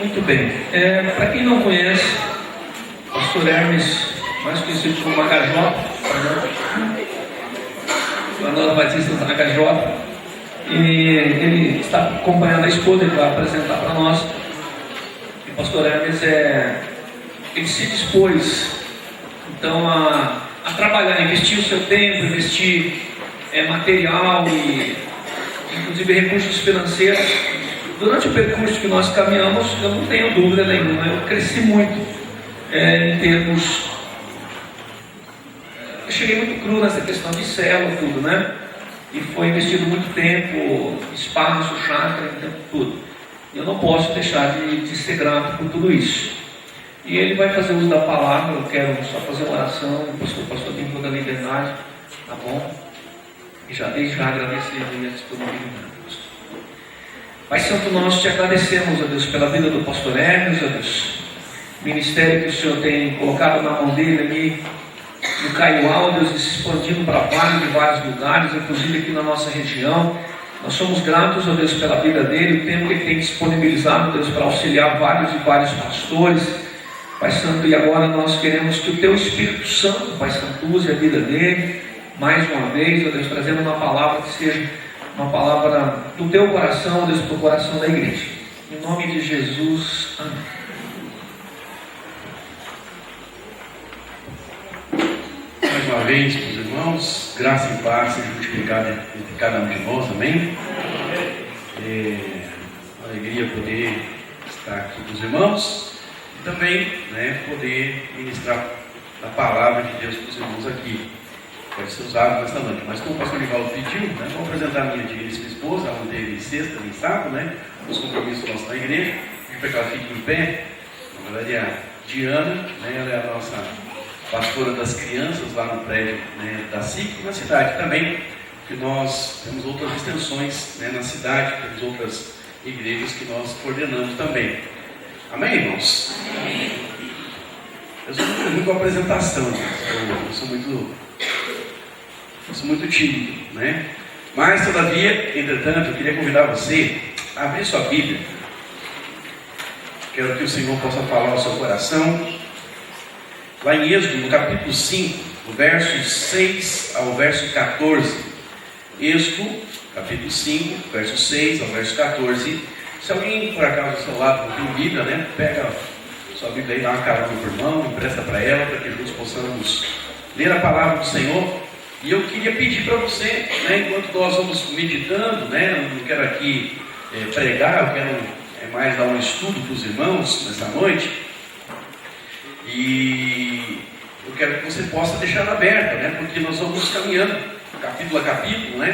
Muito bem. Para quem não conhece, o pastor Hermes, mais conhecido como HJ, Manuel Batista da HJ, e ele está acompanhando a esposa, ele vai apresentar para nós. E o pastor Hermes, ele se dispôs, então, a trabalhar, investir o seu tempo, investir material e, inclusive, recursos financeiros. Durante o percurso que nós caminhamos, eu não tenho dúvida nenhuma, eu cresci muito em termos. Eu cheguei muito cru nessa questão de célula, tudo, né? E foi investido muito tempo, espaço, chácara, tempo, tudo. Eu não posso deixar de ser grato por tudo isso. E ele vai fazer uso da palavra, eu quero só fazer uma oração, o pastor tem toda a liberdade, tá bom? E já desde já agradecer a disponibilidade. Pai Santo, nós te agradecemos, ó Deus, pela vida do pastor Hermes, ó Deus, ministério que o Senhor tem colocado na mão dele ali, no Caiuá, Deus, e se expandindo para vários lugares, inclusive aqui na nossa região. Nós somos gratos, ó Deus, pela vida dele, o tempo que ele tem disponibilizado, Deus, para auxiliar vários pastores, Pai Santo, e agora nós queremos que o Teu Espírito Santo, Pai Santo, use a vida dele, mais uma vez, ó Deus, trazendo uma palavra que seja uma palavra do Teu coração, ó Deus, para o coração da igreja. Em nome de Jesus, amém. Mais uma vez, meus irmãos, graça e paz seja multiplicada entre cada um de nós, amém? Uma alegria poder estar aqui com os irmãos e também poder ministrar a palavra de Deus para os irmãos aqui. Pode ser usado nesta noite, mas como o pastor Nivaldo pediu, vou apresentar a minha digníssima esposa, ela teve sexta, nem sábado, os compromissos nossos na igreja, e para que ela fique em pé. Na verdade, a Diana, ela é a nossa pastora das crianças lá no prédio da SIC, na cidade também, que nós temos outras extensões na cidade, temos outras igrejas que nós coordenamos também. Amém, irmãos? Amém. Eu sou muito com a apresentação, eu sou muito tímido, Mas, todavia, entretanto, eu queria convidar você a abrir sua Bíblia. Quero que o Senhor possa falar ao seu coração. Lá em Êxodo, no capítulo 5, do verso 6 ao verso 14. Êxodo, capítulo 5, verso 6 ao verso 14. Se alguém, por acaso, do seu lado não tem Bíblia, pega sua Bíblia e dá uma carona por mão, empresta para ela, para que juntos possamos ler a palavra do Senhor. E eu queria pedir para você, enquanto nós vamos meditando, eu não quero aqui pregar, eu quero mais dar um estudo para os irmãos nessa noite. E eu quero que você possa deixar ela aberta, porque nós vamos caminhando capítulo a capítulo,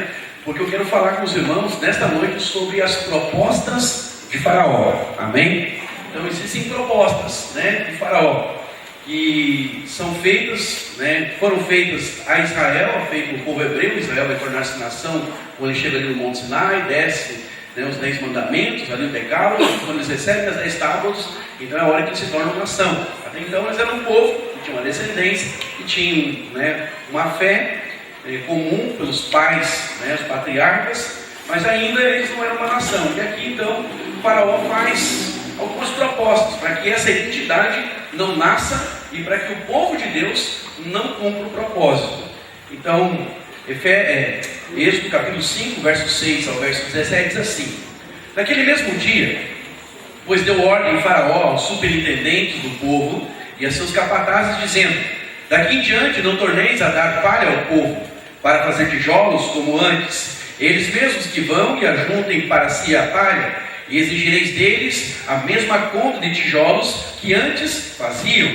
porque eu quero falar com os irmãos nesta noite sobre as propostas de Faraó, amém? Então existem propostas de Faraó que são feitas, foram feitas a Israel, feito o povo hebreu. Israel vai tornar-se nação quando ele chega ali no Monte Sinai, desce os 10 mandamentos, ali o decálogo, quando eles recebem as 10 tábuas, então é a hora que eles se tornam nação. Até então eles eram um povo que tinha uma descendência, que tinham uma fé comum pelos pais, os patriarcas, mas ainda eles não eram uma nação. E aqui então o Faraó faz algumas propostas para que essa identidade não nasça e para que o povo de Deus não cumpra o propósito. Então, Êxodo capítulo 5, verso 6 ao verso 17 diz assim: naquele mesmo dia, pois deu ordem Faraó aos superintendentes do povo e a seus capatazes, dizendo: daqui em diante não torneis a dar palha ao povo, para fazer tijolos como antes, eles mesmos que vão e ajuntem para si a palha, e exigireis deles a mesma conta de tijolos que antes faziam,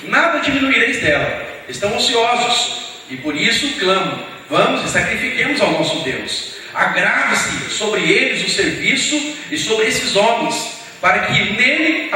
nada diminuireis dela. Estão ociosos, e por isso clamam: vamos e sacrifiquemos ao nosso Deus. Agrave-se sobre eles o serviço e sobre esses homens, para que nele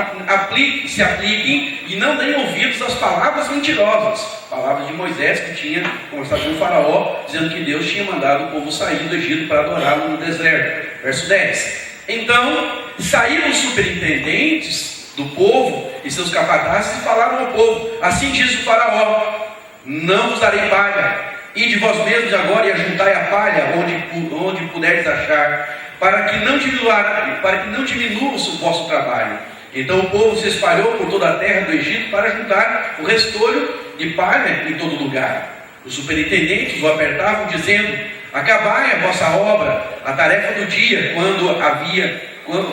se apliquem e não deem ouvidos às palavras mentirosas. Palavras de Moisés, que tinha conversado com o Faraó, dizendo que Deus tinha mandado o povo sair do Egito para adorá-lo no deserto. Verso 10: então saíram os superintendentes do povo e seus capatazes e falaram ao povo: assim diz o Faraó: não vos darei palha, ide vós mesmos agora e ajuntai a palha onde puderes achar, para que não diminua o vosso trabalho. Então o povo se espalhou por toda a terra do Egito para juntar o restolho de palha em todo lugar. Os superintendentes o apertavam, dizendo: acabai a vossa obra, a tarefa do dia,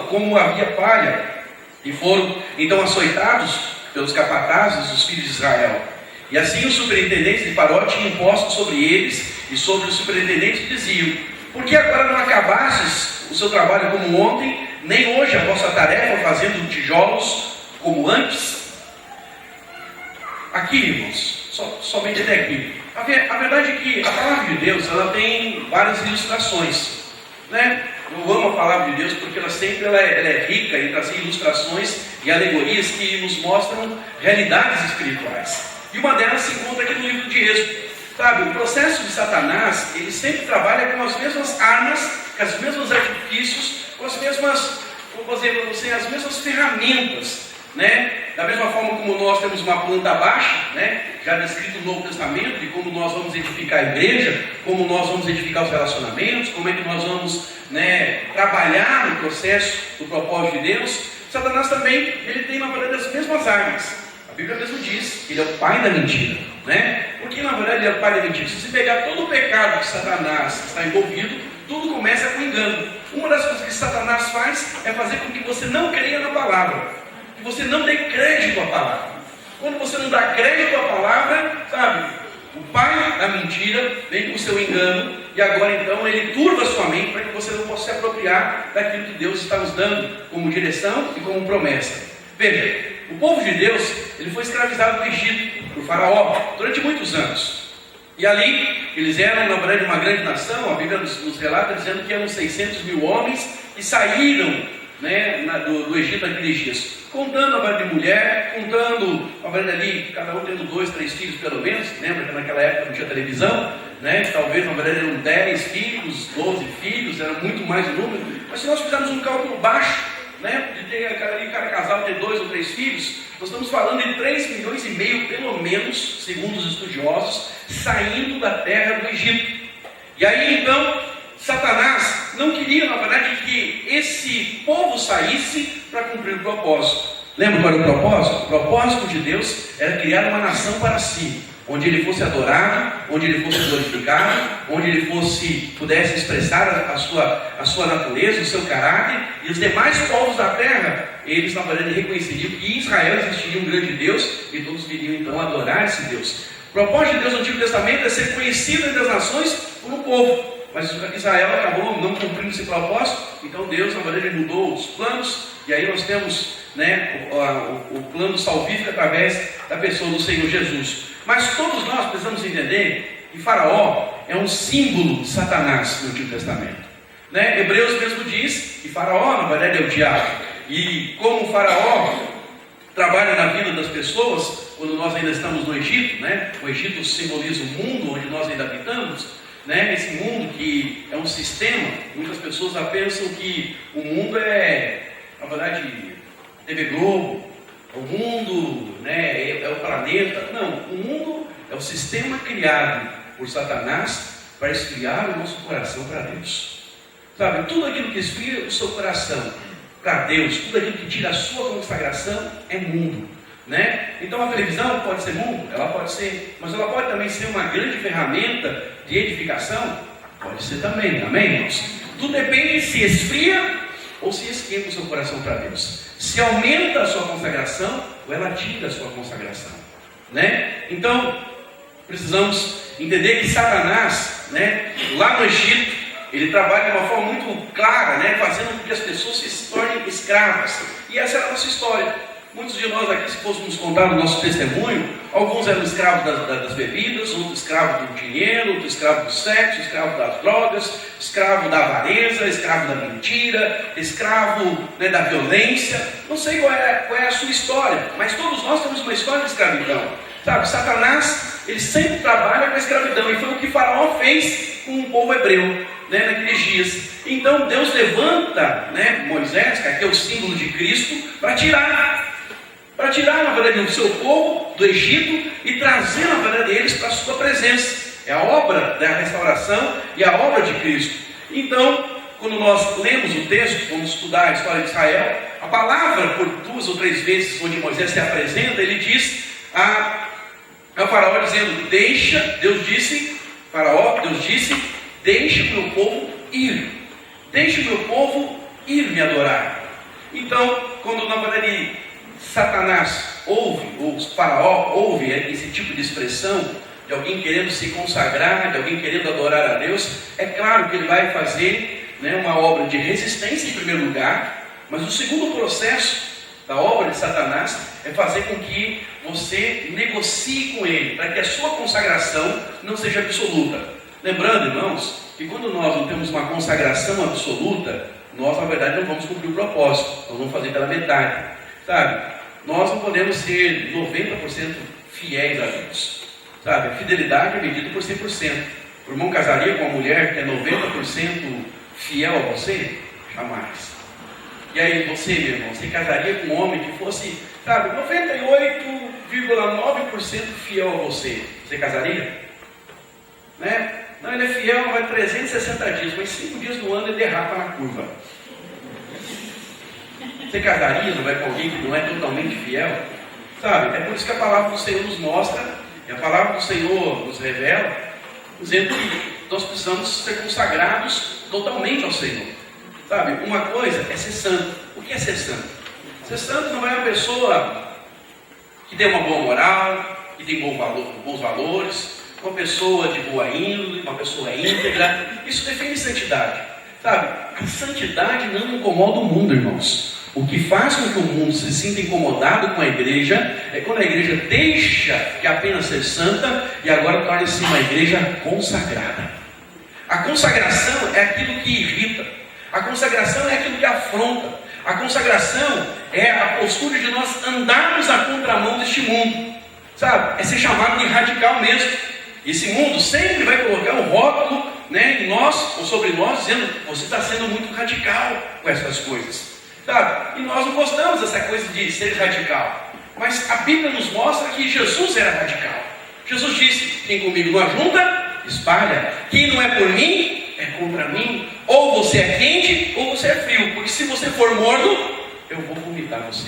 como havia palha. E foram então açoitados pelos capatazes dos filhos de Israel. E assim os superintendentes de Faraó tinham impostos sobre eles, e sobre os superintendentes diziam: por que agora não acabastes o seu trabalho como ontem, nem hoje a vossa tarefa fazendo tijolos como antes? Aqui, irmãos, somente até aqui. A verdade é que a palavra de Deus, ela tem várias ilustrações, né? Eu amo a palavra de Deus porque ela é rica em trazer ilustrações e alegorias que nos mostram realidades espirituais. E uma delas se encontra aqui no livro de Êxodo. Sabe, o processo de Satanás, ele sempre trabalha com as mesmas armas, com os mesmos artifícios, com as mesmas, vou dizer para você, as mesmas ferramentas, né? Da mesma forma como nós temos uma planta baixa, né? Já descrito no Novo Testamento, de como nós vamos edificar a igreja, como nós vamos edificar os relacionamentos, como é que nós vamos, né, trabalhar no processo do propósito de Deus. Satanás também, ele tem na verdade as mesmas armas. A Bíblia mesmo diz que ele é o pai da mentira, né? Porque na verdade ele é o pai da mentira. Se você pegar todo o pecado que Satanás está envolvido, tudo começa com engano. Uma das coisas que Satanás faz é fazer com que você não creia na palavra, que você não dê crédito à palavra. Quando você não dá crédito à palavra, sabe, o pai da mentira vem com o seu engano, e agora então ele turva a sua mente para que você não possa se apropriar daquilo que Deus está nos dando como direção e como promessa. Veja, o povo de Deus, ele foi escravizado no Egito por Faraó durante muitos anos. E ali, eles eram na verdade uma grande nação. A Bíblia nos relata dizendo que eram 600 mil homens que saíram, né, do Egito naqueles dias, contando a verdade de mulher, contando a verdade ali, cada um tendo 2, 3 filhos pelo menos. Lembra que naquela época não tinha televisão, né? Talvez na verdade eram 10 filhos, 12 filhos, era muito mais o número. Mas se nós fizermos um cálculo baixo, né, de ter cada casal ter 2 ou 3 filhos, nós estamos falando de 3,5 milhões pelo menos, segundo os estudiosos, saindo da terra do Egito. E aí então Satanás não queria, na verdade, que esse povo saísse para cumprir o propósito. Lembra qual era o propósito? O propósito de Deus era criar uma nação para si, onde ele fosse adorado, onde ele fosse glorificado, onde ele pudesse expressar a sua natureza, o seu caráter, e os demais povos da terra, eles na verdade reconheceriam que em Israel existiria um grande Deus, e todos viriam então adorar esse Deus. O propósito de Deus no Antigo Testamento é ser conhecido entre as nações por um povo. Mas Israel acabou não cumprindo esse propósito, então Deus, na verdade, mudou os planos, e aí nós temos, né, o plano salvífico através da pessoa do Senhor Jesus. Mas todos nós precisamos entender que Faraó é um símbolo de Satanás no Antigo Testamento, né? Hebreus mesmo diz que Faraó, na verdade, é o diabo, e como Faraó trabalha na vida das pessoas, quando nós ainda estamos no Egito, né? O Egito simboliza o mundo onde nós ainda habitamos, né? Esse mundo que é um sistema. Muitas pessoas pensam que o mundo é, na verdade, TV Globo, o mundo, né, é o planeta. Não, o mundo é o sistema criado por Satanás para esfriar o nosso coração para Deus. Sabe, tudo aquilo que esfria o seu coração para Deus, tudo aquilo que tira a sua consagração é mundo, né? Então a televisão pode ser mundo, ela pode ser, mas ela pode também ser uma grande ferramenta de edificação, pode ser também, amém, irmãos? Tudo depende se esfria ou se esquenta o seu coração para Deus, se aumenta a sua consagração ou ela tira a sua consagração, né? Então precisamos entender que Satanás, né, lá no Egito, ele trabalha de uma forma muito clara, né, fazendo com que as pessoas se tornem escravas. E essa é a nossa história. Muitos de nós aqui, se fôssemos contar o nosso testemunho, alguns eram escravos das bebidas, outros escravos do dinheiro, outros escravos do sexo, escravos das drogas, escravo da avareza, escravo da mentira, escravo, né, da violência. Não sei qual é a sua história, mas todos nós temos uma história de escravidão. Sabe, Satanás, ele sempre trabalha com a escravidão, e foi o que Faraó fez com o povo hebreu, né, naqueles dias. Então Deus levanta, né, Moisés, que aqui é o símbolo de Cristo, para tirar, na verdade, o seu povo do Egito e trazer, na verdade, eles para a sua presença. É a obra da restauração e a obra de Cristo. Então, quando nós lemos o texto, vamos estudar a história de Israel, a palavra, por 2 ou 3 vezes, onde Moisés se apresenta, ele diz a Faraó dizendo, Deus disse, deixa o meu povo ir. Deixa o meu povo ir me adorar. Então, quando na verdade Satanás ouve, ou Faraó ouve esse tipo de expressão, de alguém querendo se consagrar, de alguém querendo adorar a Deus, é claro que ele vai fazer uma obra de resistência em primeiro lugar, mas o segundo processo da obra de Satanás é fazer com que você negocie com ele, para que a sua consagração não seja absoluta. Lembrando, irmãos, que quando nós não temos uma consagração absoluta, nós na verdade não vamos cumprir o propósito, nós vamos fazer pela metade, sabe? Nós não podemos ser 90% fiéis a Deus, sabe? A fidelidade é medida por 100%. O irmão casaria com uma mulher que é 90% fiel a você? Jamais. E aí você, meu irmão, você casaria com um homem que fosse, sabe, 98,9% fiel a você? Você casaria? Né? Não, ele é fiel, vai 360 dias, mas 5 dias no ano ele derrapa na curva. Você casaria, não vai com alguém que não é totalmente fiel? Sabe? É por isso que a palavra do Senhor nos mostra, e a palavra do Senhor nos revela, dizendo que nós precisamos ser consagrados totalmente ao Senhor. Sabe? Uma coisa é ser santo. O que é ser santo? Ser santo não é uma pessoa que tem uma boa moral, que tem bons valores, uma pessoa de boa índole, uma pessoa íntegra. Isso define santidade. Sabe? A santidade não incomoda o mundo, irmãos. O que faz com que o mundo se sinta incomodado com a igreja é quando a igreja deixa de apenas ser santa e agora torna-se uma igreja consagrada. A consagração é aquilo que irrita. A consagração é aquilo que afronta. A consagração é a postura de nós andarmos na contramão deste mundo. Sabe? É ser chamado de radical mesmo. Esse mundo sempre vai colocar um rótulo em nós, ou sobre nós, dizendo, você está sendo muito radical com essas coisas. Sabe? E nós não gostamos dessa coisa de ser radical. Mas a Bíblia nos mostra que Jesus era radical. Jesus disse, quem comigo não ajunta, espalha. Quem não é por mim, é contra mim. Ou você é quente, ou você é frio. Porque se você for morno, eu vou vomitar você.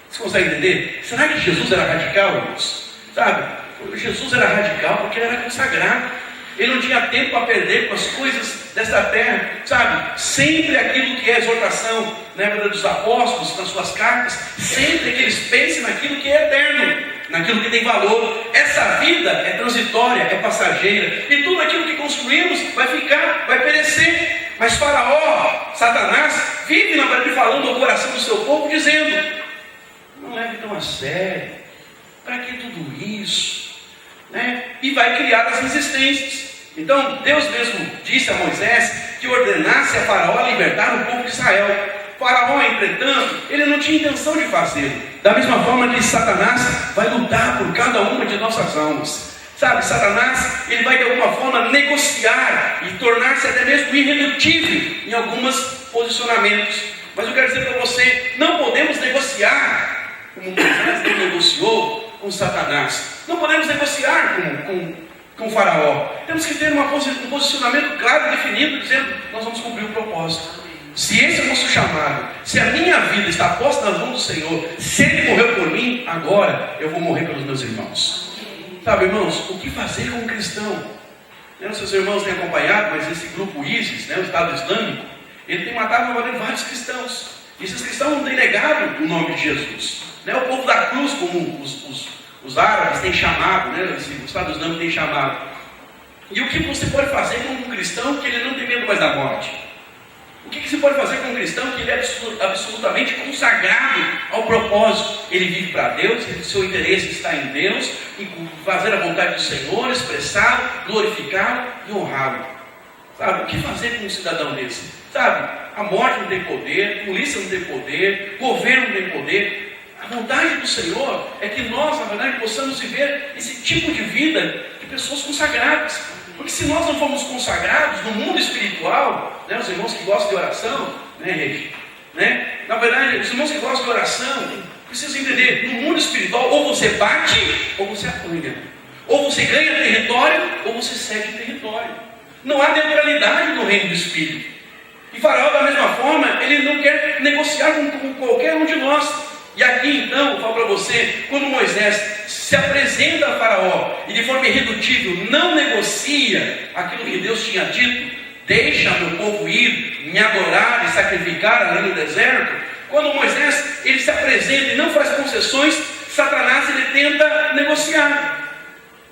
Você consegue entender? Será que Jesus era radical, irmãos? Sabe? Jesus era radical porque ele era consagrado. Ele não tinha tempo para perder com as coisas desta terra, sabe? Sempre aquilo que é exortação, na época dos apóstolos, nas suas cartas, sempre que eles pensem naquilo que é eterno, naquilo que tem valor. Essa vida é transitória, é passageira, e tudo aquilo que construímos vai ficar, vai perecer. Mas Faraó, Satanás, vive na verdade falando ao coração do seu povo, dizendo, não leve tão a sério, para que tudo isso? E vai criar as resistências. Então Deus mesmo disse a Moisés que ordenasse a Faraó libertar o povo de Israel. Faraó, entretanto, ele não tinha intenção de fazê-lo. Da mesma forma que Satanás vai lutar por cada uma de nossas almas. Sabe, Satanás, ele vai de alguma forma negociar e tornar-se até mesmo irredutível em alguns posicionamentos. Mas eu quero dizer para você, não podemos negociar como Moisés negociou com Satanás. Não podemos negociar com Faraó. Temos que ter um posicionamento claro e definido, dizendo, nós vamos cumprir o propósito. Se esse é o nosso chamado, se a minha vida está posta nas mãos do Senhor, se Ele morreu por mim, agora eu vou morrer pelos meus irmãos. Sabe, irmãos, o que fazer com um cristão? Não sei se os irmãos têm acompanhado, mas esse grupo ISIS, o Estado Islâmico, ele tem matado vários cristãos. E esses cristãos não têm negado o nome de Jesus. O povo da cruz, como os árabes têm chamado, o Estado Islâmico tem chamado. E o que você pode fazer com um cristão que ele não tem medo mais da morte? O que você pode fazer com um cristão que ele é absolutamente consagrado ao propósito? Ele vive para Deus, seu interesse está em Deus, em fazer a vontade do Senhor, expressá-lo, glorificá-lo e honrá-lo. Sabe, o que fazer com um cidadão desse? Sabe, a morte não tem poder, a polícia não tem poder, o governo não tem poder. A vontade do Senhor é que nós, na verdade, possamos viver esse tipo de vida de pessoas consagradas. Porque se nós não formos consagrados no mundo espiritual, os irmãos que gostam de oração, Regi? Na verdade, os irmãos que gostam de oração precisam entender, no mundo espiritual, ou você bate, ou você apanha. Ou você ganha território, ou você cede território. Não há neutralidade no reino do Espírito. E Faraó, da mesma forma, ele não quer negociar com qualquer um de nós. E aqui então, eu falo para você, quando Moisés se apresenta a Faraó e de forma irredutível não negocia aquilo que Deus tinha dito, deixa meu povo ir, me adorar e sacrificar ali no deserto. Quando Moisés ele se apresenta e não faz concessões, Satanás ele tenta negociar.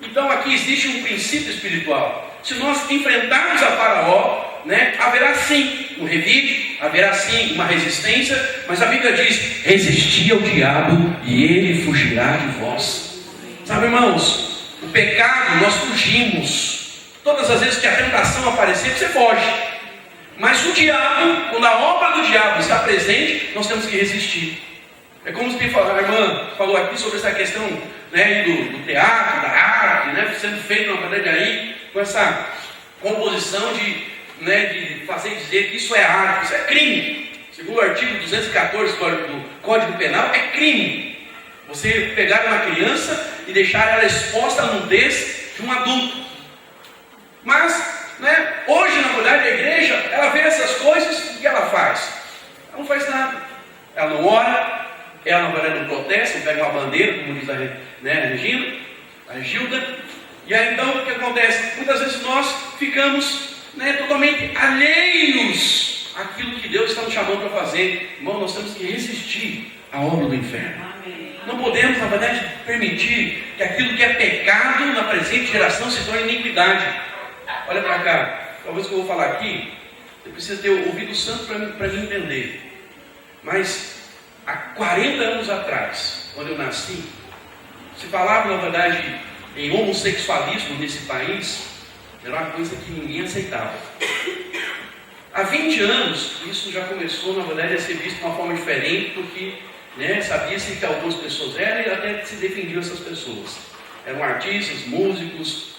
Então aqui existe um princípio espiritual. Se nós enfrentarmos a Faraó, haverá sim um revide, haverá sim uma resistência, mas a Bíblia diz: resisti ao diabo e ele fugirá de vós. Sabe, irmãos, o pecado nós fugimos. Todas as vezes que a tentação aparecer, você foge. Mas o diabo, quando a obra do diabo está presente, nós temos que resistir. É como se a irmã falou aqui sobre essa questão do teatro, da arte, sendo feito na verdade aí, com essa composição de fazer dizer que isso é arte, isso é crime. Segundo o artigo 214 do Código Penal, é crime você pegar uma criança e deixar ela exposta à nudez de um adulto. Mas, hoje na verdade a igreja, ela vê essas coisas e o que ela faz? Ela não faz nada. Ela não ora, ela na verdade não protesta, não pega uma bandeira, como diz a Gilda. E aí então o que acontece? Muitas vezes nós ficamos totalmente alheios àquilo que Deus está nos chamando para fazer. Irmão, nós temos que resistir à obra do inferno. Não podemos, na verdade, permitir que aquilo que é pecado na presente geração se torne iniquidade. Olha para cá, talvez o que eu vou falar aqui, você precisa ter ouvido santo para me entender. Mas há 40 anos atrás, quando eu nasci, se falava, na verdade, em homossexualismo nesse país, era uma coisa que ninguém aceitava. Há 20 anos, isso já começou, na verdade, a ser visto de uma forma diferente, porque sabia-se que algumas pessoas eram e até se defendiam essas pessoas. Eram artistas, músicos,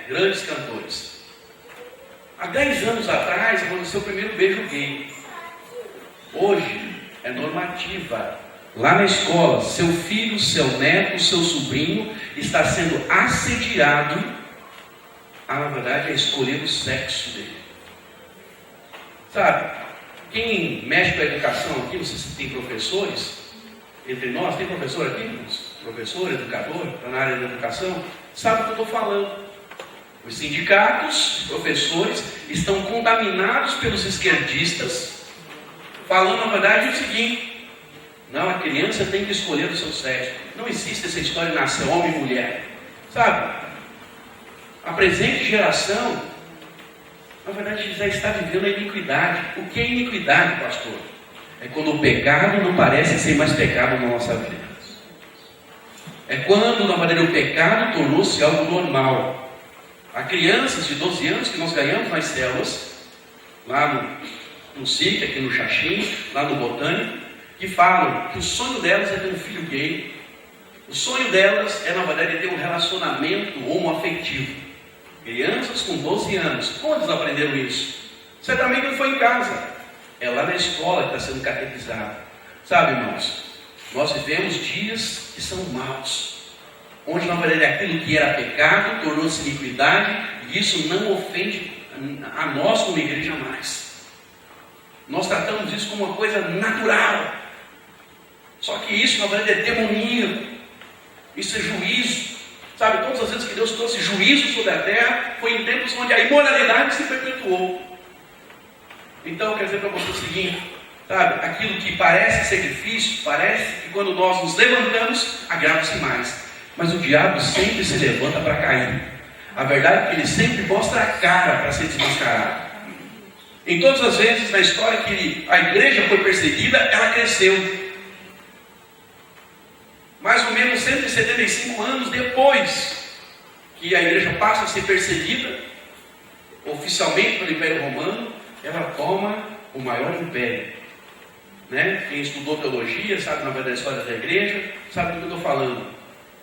grandes cantores. Há 10 anos atrás, aconteceu o primeiro beijo gay. Hoje, é normativa. Lá na escola, seu filho, seu neto, seu sobrinho está sendo assediado na verdade, a escolher o sexo dele. Sabe, quem mexe com a educação aqui, não sei se tem professores entre nós, tem professor aqui? Professor, educador, está na área da educação, sabe o que eu estou falando. Os sindicatos, os professores, estão contaminados pelos esquerdistas, falando na verdade o seguinte: não, a criança tem que escolher o seu sexo. Não existe essa história de nascer homem e mulher. Sabe? A presente geração, na verdade, já está vivendo a iniquidade. O que é iniquidade, pastor? É quando o pecado não parece ser mais pecado na nossa vida. É quando, na verdade, o pecado tornou-se algo normal. Há crianças de 12 anos que nós ganhamos nas células, lá no SIC, aqui no Xaxim, lá no Botânico, que falam que o sonho delas é ter um filho gay. O sonho delas é, na verdade, ter um relacionamento homoafetivo. Crianças com 12 anos, quantos aprenderam isso? Certamente não foi em casa, é lá na escola que está sendo catequizado. Sabe, irmãos, nós vivemos dias que são maus, onde na verdade aquilo que era pecado tornou-se iniquidade, e isso não ofende a nós como igreja mais. Nós tratamos isso como uma coisa natural, só que isso na verdade é demoníaco, isso é juízo. Sabe, todas as vezes que Deus trouxe juízo sobre a terra, foi em tempos onde a imoralidade se perpetuou. Então, eu quero dizer para você o seguinte, sabe, aquilo que parece ser difícil, parece que quando nós nos levantamos, agrava-se mais. Mas o diabo sempre se levanta para cair. A verdade é que ele sempre mostra a cara para ser desmascarado. Em todas as vezes na história que a igreja foi perseguida, ela cresceu. Mais ou menos 175 anos depois que a igreja passa a ser perseguida oficialmente pelo Império Romano, ela toma o maior império. Quem estudou teologia, sabe na verdade a história da igreja, sabe do que eu estou falando.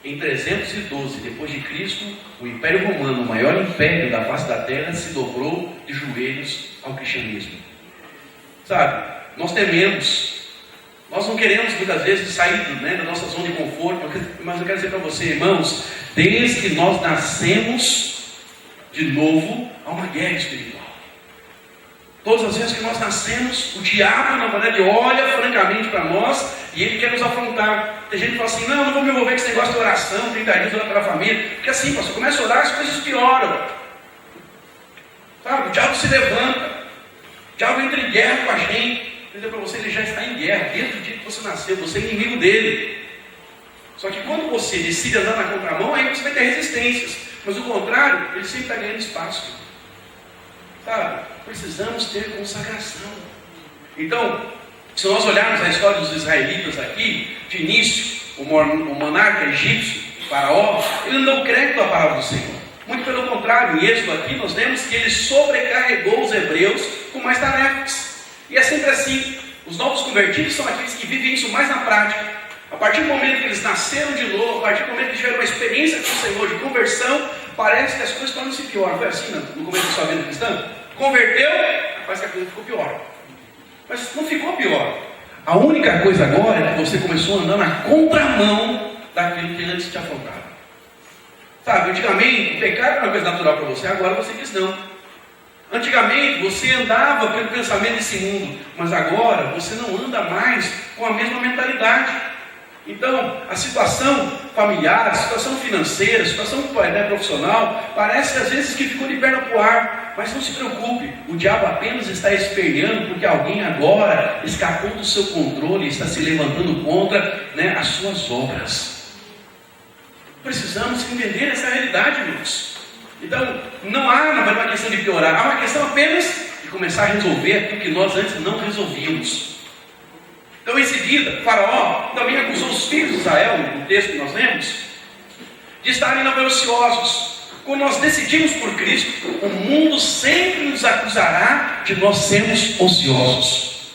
Em 312 depois de Cristo, o Império Romano, o maior império da face da terra, se dobrou de joelhos ao cristianismo. Sabe, nós tememos. Nós não queremos muitas vezes sair da nossa zona de conforto, mas eu quero dizer para você, irmãos, desde que nós nascemos de novo, há uma guerra espiritual. Todas as vezes que nós nascemos, o diabo, na verdade, olha francamente para nós e ele quer nos afrontar. Tem gente que fala assim, não vou me envolver com esse negócio de oração, 30 dias orar pela família. Porque assim, pastor, começa a orar, as coisas pioram. Sabe? O diabo se levanta. O diabo entra em guerra com a gente. Eu dizer para você, ele já está em guerra desde o dia que você nasceu. Você é inimigo dele. Só que quando você decide andar na contramão, aí você vai ter resistências. Mas o contrário, ele sempre está ganhando espaço. Sabe? Precisamos ter consagração. Então, se nós olharmos a história dos israelitas aqui, de início, o monarca egípcio, o faraó, ele não deu crédito à palavra do Senhor. Muito pelo contrário, em Êxodo aqui nós vemos que ele sobrecarregou os hebreus com mais tarefas. E é sempre assim. Os novos convertidos são aqueles que vivem isso mais na prática. A partir do momento que eles nasceram de novo, a partir do momento que tiveram uma experiência com o Senhor de conversão, parece que as coisas tornam-se pior. Foi assim no começo da sua vida cristã? Converteu, parece que a coisa ficou pior. Mas não ficou pior. A única coisa agora é que você começou a andar na contramão daquilo que antes te afrontava. Sabe, antigamente o pecado era uma coisa natural para você, agora você diz não. Antigamente você andava pelo pensamento desse mundo, mas agora você não anda mais com a mesma mentalidade. Então, a situação familiar, a situação financeira, a situação profissional, parece às vezes que ficou de perna para o ar. Mas não se preocupe, o diabo apenas está esperneando porque alguém agora escapou do seu controle e está se levantando contra as suas obras. Precisamos entender essa realidade, irmãos. Então, não há na verdade uma questão de piorar, há uma questão apenas de começar a resolver aquilo que nós antes não resolvíamos. Então, em seguida, Faraó também acusou os filhos de Israel, no texto que nós lemos, de estarem ociosos. Quando nós decidimos por Cristo, o mundo sempre nos acusará de nós sermos ociosos.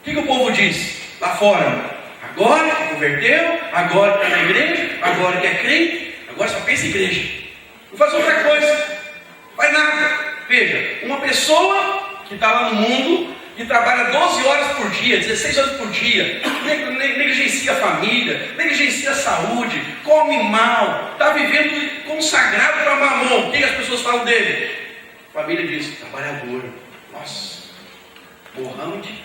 O que o povo diz lá fora? Agora que converteu, agora que está na igreja, agora que é crente, agora só pensa em igreja. Não faz outra coisa, faz nada. Veja, uma pessoa que está lá no mundo e trabalha 12 horas por dia, 16 horas por dia, negligencia a família, negligencia a saúde, come mal, está vivendo consagrado para mamon. O que as pessoas falam dele? A família diz, trabalhador. Nossa, Mohamed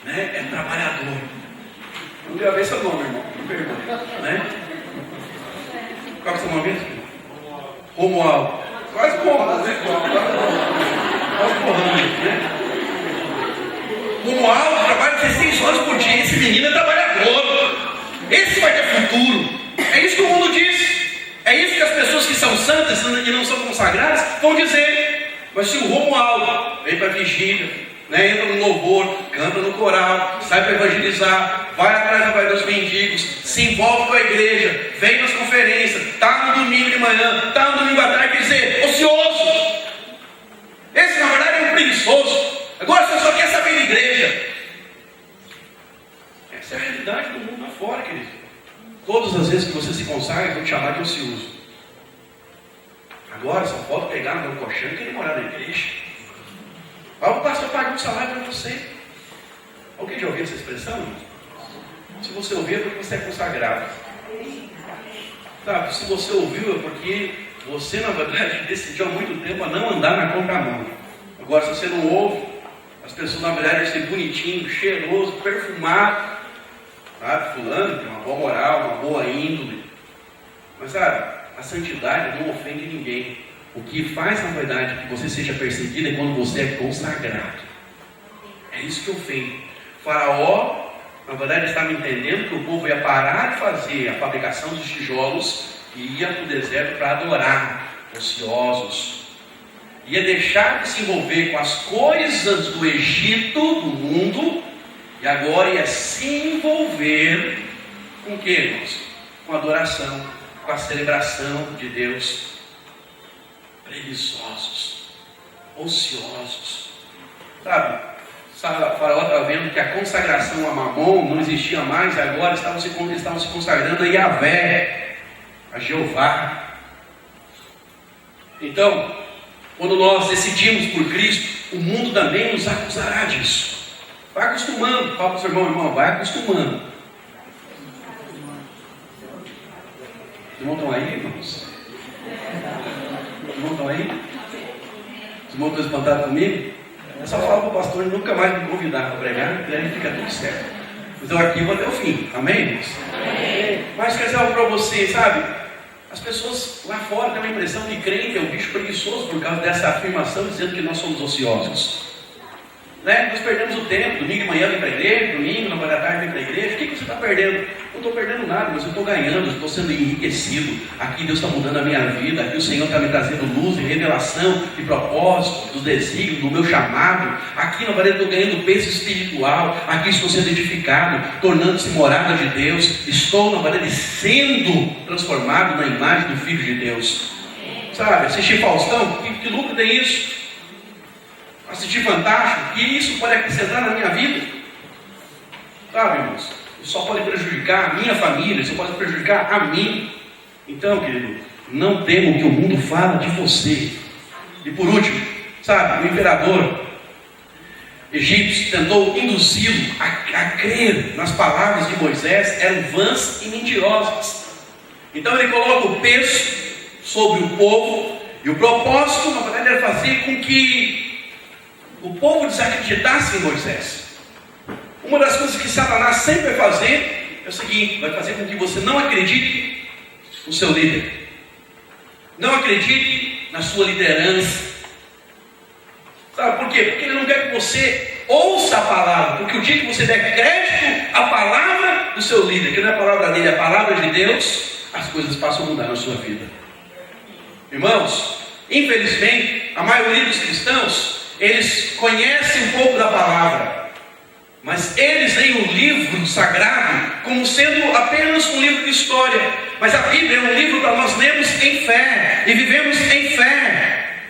é trabalhador. Não quero ver seu nome, irmão, não pergunta, né? Qual que é o seu nome mesmo? Romualdo. Quase Mohamed, né? Quase Mohamed, né? Romualdo trabalha 16 horas por dia. Esse menino é trabalhador. Esse vai ter futuro. É isso que o mundo diz. É isso que as pessoas que são santas e não são consagradas vão dizer. Mas se o Romualdo vem para a vigília, entra no louvor, canta no coral, sai para evangelizar, vai atrás da vai dos mendigos, se envolve com a igreja, vem nas conferências, está no domingo de manhã, está no domingo à tarde, quer dizer, ocioso. Esse na verdade é um preguiçoso. Agora você só quer saber de igreja. Essa é a realidade do mundo lá fora, querido. Todas as vezes que você se consagra, vão te chamar de ocioso. Agora só pode pegar no meu colchão e querer morar na igreja. O pastor paga um salário para você. Alguém já ouviu essa expressão? Se você ouviu é porque você é consagrado. Sabe, se você ouviu é porque você na verdade decidiu há muito tempo a não andar na contramão. Agora se você não ouve, as pessoas na verdade ser bonitinho, cheiroso, perfumado, sabe? Fulano tem uma boa moral, uma boa índole. Mas sabe, a santidade não ofende ninguém. O que faz na verdade que você seja perseguido é quando você é consagrado. É isso que ofende. Faraó, na verdade, estava entendendo que o povo ia parar de fazer a fabricação dos tijolos e ia para o deserto para adorar, ociosos. Ia deixar de se envolver com as coisas do Egito, do mundo, e agora ia se envolver com o que, irmãos? Com a adoração, com a celebração de Deus. Preguiçosos, ociosos. Sabe, Faraó estava vendo que a consagração a Mamon não existia mais, e agora estavam se consagrando a Yahvé, a Jeová. Então, quando nós decidimos por Cristo, o mundo também nos acusará disso. Vai acostumando, fala para o seu irmão, vai acostumando. Os irmãos estão aí, irmãos? Os irmãos estão aí? Os irmãos estão espantados comigo? Eu só falo para o pastor nunca mais me convidar para pregar, e aí fica tudo certo. Então aqui eu vou até o fim, amém, irmãos? Mas quer dizer algo para você, sabe? As pessoas lá fora têm uma impressão que crente é um bicho preguiçoso por causa dessa afirmação dizendo que nós somos ociosos. Né? Nós perdemos o tempo, domingo de manhã vem para a igreja, domingo, na parte da tarde vem para a igreja. O que você está perdendo? Não estou perdendo nada, mas eu estou ganhando, estou sendo enriquecido. Aqui Deus está mudando a minha vida, aqui o Senhor está me trazendo luz e revelação de propósito, dos desígnios, do meu chamado. Aqui na verdade eu estou ganhando peso espiritual, aqui estou sendo edificado, tornando-se morada de Deus. Estou na verdade sendo transformado na imagem do Filho de Deus. Sabe, assistir Faustão, que lucro tem isso? Assistir Fantástico, e isso pode acrescentar na minha vida, sabe, irmãos? Isso só pode prejudicar a minha família, isso pode prejudicar a mim. Então, querido, não temo o que o mundo fala de você. E por último, sabe, o imperador egípcio tentou induzi-lo a crer nas palavras de Moisés, eram vãs e mentirosas. Então ele coloca o peso sobre o povo, e o propósito, na verdade, era fazer com que o povo desacreditasse em Moisés. Uma das coisas que Satanás sempre vai fazer é o seguinte: vai fazer com que você não acredite no seu líder, não acredite na sua liderança. Sabe por quê? Porque ele não quer que você ouça a palavra, porque o dia que você der crédito à palavra do seu líder, que não é a palavra dele, é a palavra de Deus, as coisas passam a mudar na sua vida. Irmãos, infelizmente, a maioria dos cristãos, eles conhecem um pouco da palavra, mas eles leem o livro sagrado como sendo apenas um livro de história. Mas a Bíblia é um livro para nós lermos em fé e vivemos em fé.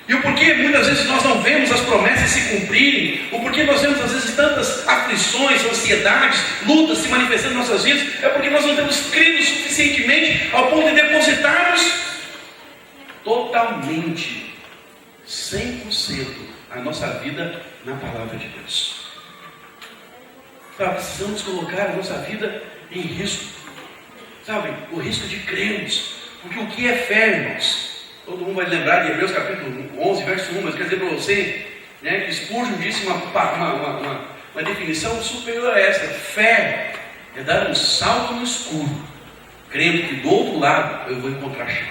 E o porquê muitas vezes nós não vemos as promessas se cumprirem, o porquê nós vemos às vezes tantas aflições, ansiedades, lutas se manifestando em nossas vidas, é porque nós não temos crido suficientemente ao ponto de depositarmos totalmente, 100% a nossa vida na palavra de Deus. Sabe, precisamos colocar a nossa vida em risco, sabe, o risco de crermos, porque o que é fé, irmãos? Todo mundo vai lembrar de Hebreus capítulo 11, verso 1, mas quer dizer para você, né, que Spurgeon disse uma definição superior a essa: fé é dar um salto no escuro, crendo que do outro lado eu vou encontrar chão.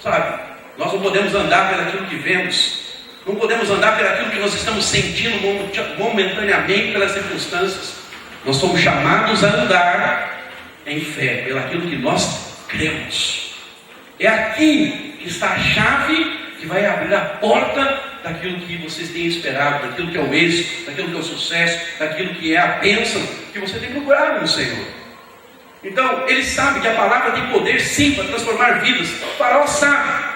Sabe, nós não podemos andar pelaquilo que vemos, não podemos andar pelaquilo que nós estamos sentindo momentaneamente pelas circunstâncias. Nós somos chamados a andar em fé, pelaquilo que nós cremos. É aqui que está a chave que vai abrir a porta daquilo que vocês têm esperado, daquilo que é o êxito, daquilo que é o sucesso, daquilo que é a bênção que você tem procurado no Senhor. Então, ele sabe que a palavra tem poder sim para transformar vidas. O faraó sabe.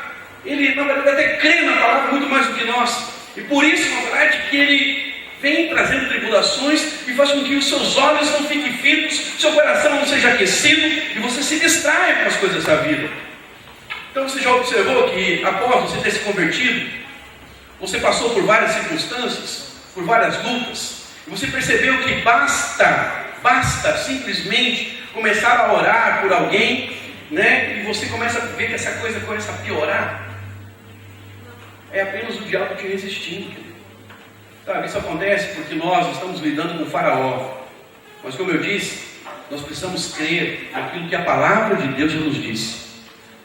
Ele, na verdade, até crê na palavra muito mais do que nós. E por isso, na verdade, que ele vem trazendo tribulações e faz com que os seus olhos não fiquem fitos, seu coração não seja aquecido e você se distraia com as coisas da vida. Então você já observou que após você ter se convertido, você passou por várias circunstâncias, por várias lutas, e você percebeu que basta simplesmente começar a orar por alguém, né? E você começa a ver que essa coisa começa a piorar. É apenas o diabo te resistindo, querido. Sabe, isso acontece porque nós estamos lidando com o faraó. Mas como eu disse, nós precisamos crer naquilo que a palavra de Deus já nos disse.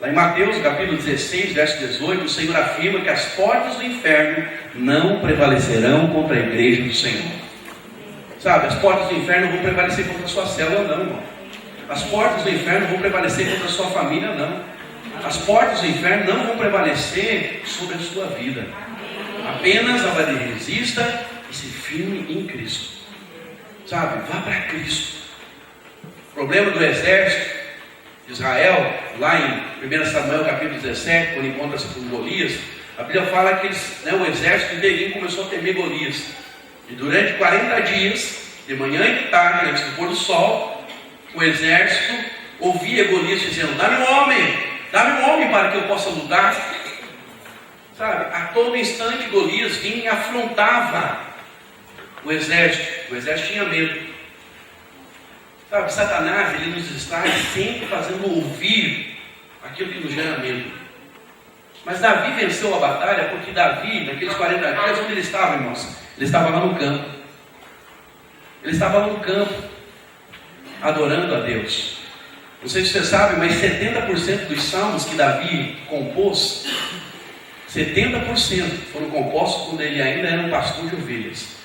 Lá em Mateus, capítulo 16, verso 18, o Senhor afirma que as portas do inferno não prevalecerão contra a igreja do Senhor. Sabe, as portas do inferno não vão prevalecer contra a sua célula, não, irmão. As portas do inferno vão prevalecer contra a sua família, não. As portas do inferno não vão prevalecer sobre a sua vida. Apenas resista e se firme em Cristo. Sabe, vá para Cristo. O problema do exército Israel, lá em 1 Samuel capítulo 17, quando encontra-se com Golias, a Bíblia fala que o exército inteirinho começou a temer Golias. E durante 40 dias, de manhã e de tarde, antes do pôr do sol, o exército ouvia Golias dizendo: dá-me um homem para que eu possa lutar. Sabe, a todo instante Golias vinha e afrontava o exército tinha medo. Sabe, Satanás, ele nos está sempre fazendo ouvir aquilo que nos gera medo. Mas Davi venceu a batalha porque Davi, naqueles 40 dias, onde ele estava, irmãos? Ele estava lá no campo. Ele estava lá no campo, adorando a Deus. Não sei se você sabe, mas 70% dos salmos que Davi compôs, 70% foram compostos quando ele ainda era um pastor de ovelhas.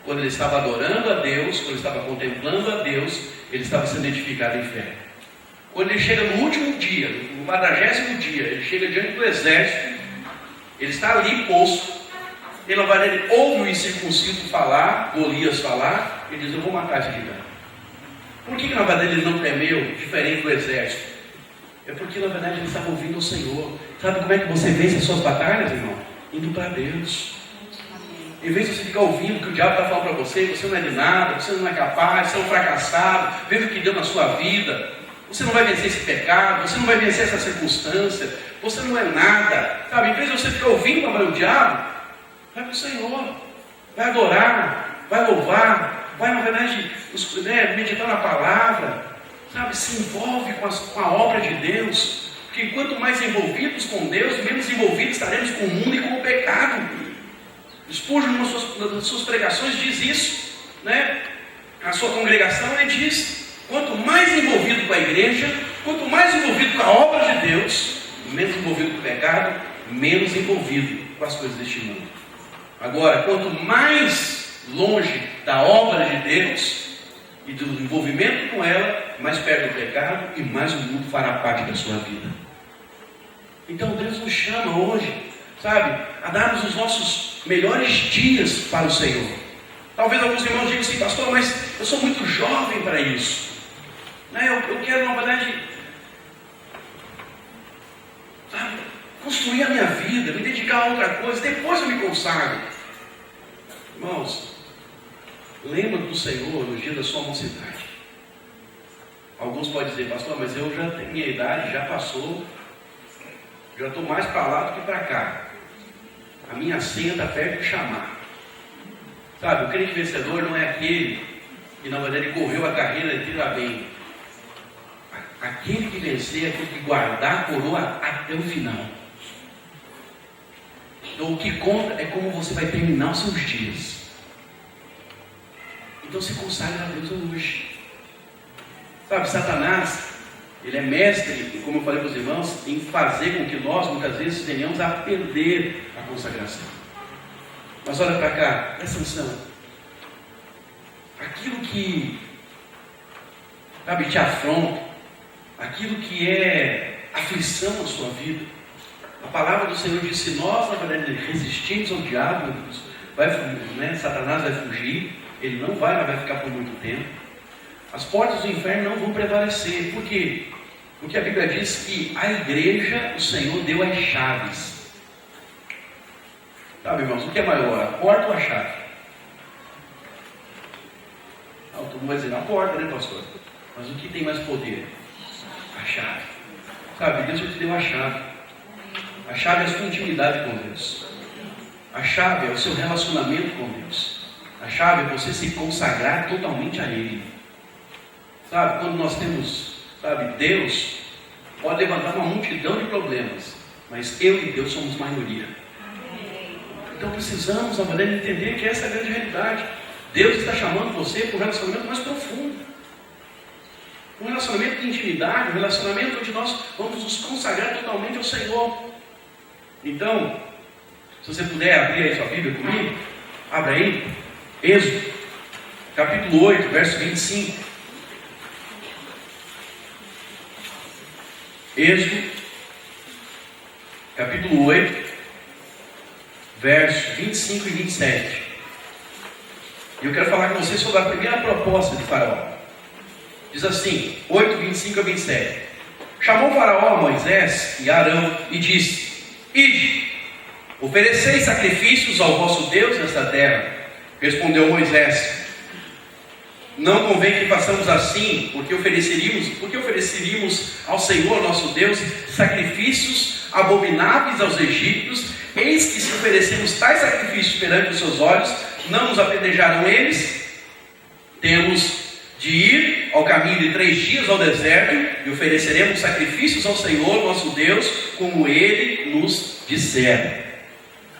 Quando ele estava adorando a Deus, quando ele estava contemplando a Deus, ele estava sendo edificado em fé. Quando ele chega no último dia, no 40º dia, ele chega diante do exército, ele está ali posto, ele ouve o incircunciso falar, Golias falar, ele diz: eu vou matar esse gigante. Por que na verdade ele não temeu, diferente do exército? É porque na verdade ele estava ouvindo o Senhor. Sabe como é que você vence as suas batalhas, irmão? Indo para Deus. Em vez de você ficar ouvindo o que o diabo está falando para você, você não é de nada, você não é capaz, você é um fracassado, veja o que deu na sua vida, você não vai vencer esse pecado, você não vai vencer essa circunstância, você não é nada, sabe? Em vez de você ficar ouvindo o diabo, vai para o Senhor, vai adorar, vai louvar, vai na verdade meditar na palavra, sabe? Se envolve com a obra de Deus, porque quanto mais envolvidos com Deus, menos envolvidos estaremos com o mundo e com o pecado. Spurgeon, nas suas pregações, diz isso, né? A sua congregação, ele diz: quanto mais envolvido com a igreja, quanto mais envolvido com a obra de Deus, menos envolvido com o pecado, menos envolvido com as coisas deste mundo. Agora, quanto mais longe da obra de Deus e do envolvimento com ela, mais perto do pecado e mais o mundo fará parte da sua vida. Então Deus nos chama hoje, sabe, a darmos os nossos melhores dias para o Senhor. Talvez alguns irmãos digam assim: pastor, mas eu sou muito jovem para isso, né? Eu quero, na verdade, sabe, construir a minha vida, me dedicar a outra coisa, depois eu me consagro. Irmãos, lembra do Senhor no dia da sua mocidade. Alguns podem dizer: pastor, mas eu já tenho minha idade, já passou, já estou mais para lá do que para cá. A minha senha está perto de chamar. Sabe, o crente vencedor não é aquele que na verdade correu a carreira e tira bem. Aquele que vencer é aquele que guardar a coroa até o final. Então o que conta é como você vai terminar os seus dias. Então se consagre a Deus hoje. Sabe, Satanás, ele é mestre, como eu falei para os irmãos, em fazer com que nós, muitas vezes, venhamos a perder a consagração. Mas olha para cá, presta atenção. Aquilo que, sabe, te afronta, aquilo que é aflição na sua vida, a palavra do Senhor diz: se nós, na verdade, resistirmos ao diabo, Satanás vai fugir, ele não vai ficar por muito tempo. As portas do inferno não vão prevalecer. Por quê? Porque a Bíblia diz que a igreja, o Senhor deu as chaves. Sabe, irmãos, o que é maior, a porta ou a chave? Todo mundo vai dizer: a porta, né, pastor? Mas o que tem mais poder? A chave. Sabe, Deus te deu a chave. A chave é a sua intimidade com Deus. A chave é o seu relacionamento com Deus. A chave é você se consagrar totalmente a Ele. Sabe, quando nós temos, sabe, Deus pode levantar uma multidão de problemas, mas eu e Deus somos maioria. Então precisamos, na verdade, entender que essa é a grande realidade. Deus está chamando você para um relacionamento mais profundo, um relacionamento de intimidade, um relacionamento onde nós vamos nos consagrar totalmente ao Senhor. Então, se você puder abrir aí sua Bíblia comigo, abra aí, Êxodo, capítulo 8, verso 25. Êxodo, capítulo 8, versos 25 e 27. E eu quero falar com vocês sobre a primeira proposta de Faraó. Diz assim, 8, 25 a 27. Chamou Faraó a Moisés e Arão e disse: Ide, ofereceis sacrifícios ao vosso Deus nesta terra. Respondeu Moisés: não convém que façamos assim, porque ofereceríamos ao Senhor nosso Deus sacrifícios abomináveis aos egípcios. Eis que se oferecemos tais sacrifícios perante os seus olhos, não nos apedrejarão eles. Temos de ir ao caminho de 3 dias ao deserto, e ofereceremos sacrifícios ao Senhor nosso Deus, como ele nos disser.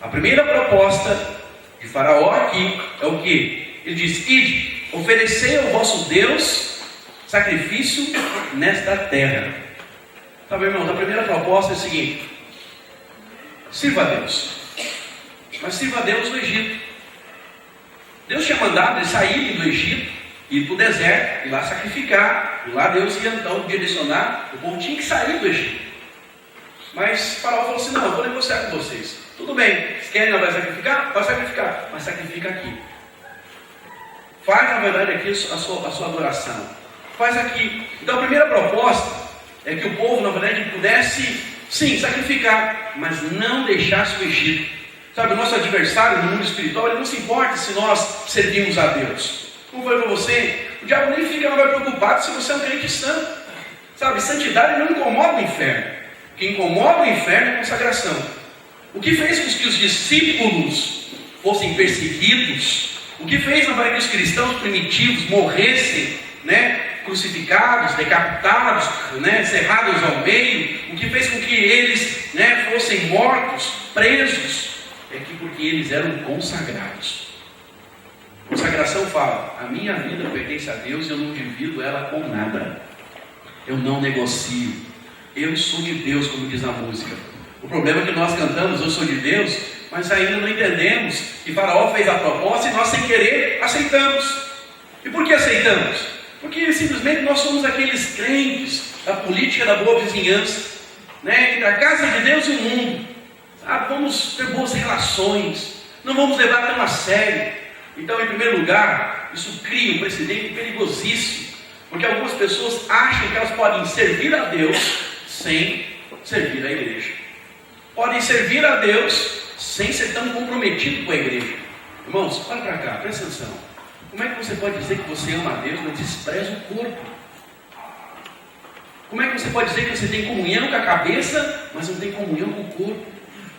A primeira proposta de Faraó aqui é o que? Ele diz: ide, oferecei ao vosso Deus sacrifício nesta terra. Tá bem, irmãos? A primeira proposta é a seguinte: sirva a Deus, mas sirva a Deus no Egito. Deus tinha mandado eles saírem do Egito, ir para o deserto, ir lá sacrificar, e lá Deus ia então direcionar, o povo tinha que sair do Egito. Mas Faraó falou assim: não, eu vou negociar com vocês. Tudo bem, vocês querem não vai sacrificar? Vai sacrificar, mas sacrifica aqui. Faz na verdade aqui a sua adoração. Faz aqui. Então a primeira proposta é que o povo na verdade pudesse, sim, sacrificar, mas não deixasse o Egito. Sabe, o nosso adversário no mundo espiritual, ele não se importa se nós servimos a Deus. Como foi para você? O diabo nem fica mais preocupado se você é um crente santo. Sabe, santidade não incomoda o inferno. O que incomoda o inferno é a consagração. O que fez com que os discípulos fossem perseguidos, o que fez na verdade que os cristãos primitivos morressem, crucificados, decapitados, cerrados ao meio, o que fez com que eles fossem mortos, presos, é que porque eles eram consagrados. Consagração fala: a minha vida pertence a Deus e eu não divido ela com nada. Eu não negocio. Eu sou de Deus, como diz a música. O problema é que nós cantamos eu sou de Deus, mas ainda não entendemos que Faraó fez a proposta e nós sem querer aceitamos. E por que aceitamos? Porque simplesmente nós somos aqueles crentes da política da boa vizinhança, entre a casa de Deus e o mundo. Vamos ter boas relações, não vamos levar tão a sério. Então, em primeiro lugar, isso cria um precedente perigosíssimo, porque algumas pessoas acham que elas podem servir a Deus sem servir a igreja. Podem servir a Deus sem ser tão comprometido com a igreja. Irmãos, olha para cá, presta atenção. Como é que você pode dizer que você ama a Deus, mas despreza o corpo? Como é que você pode dizer que você tem comunhão com a cabeça, mas não tem comunhão com o corpo?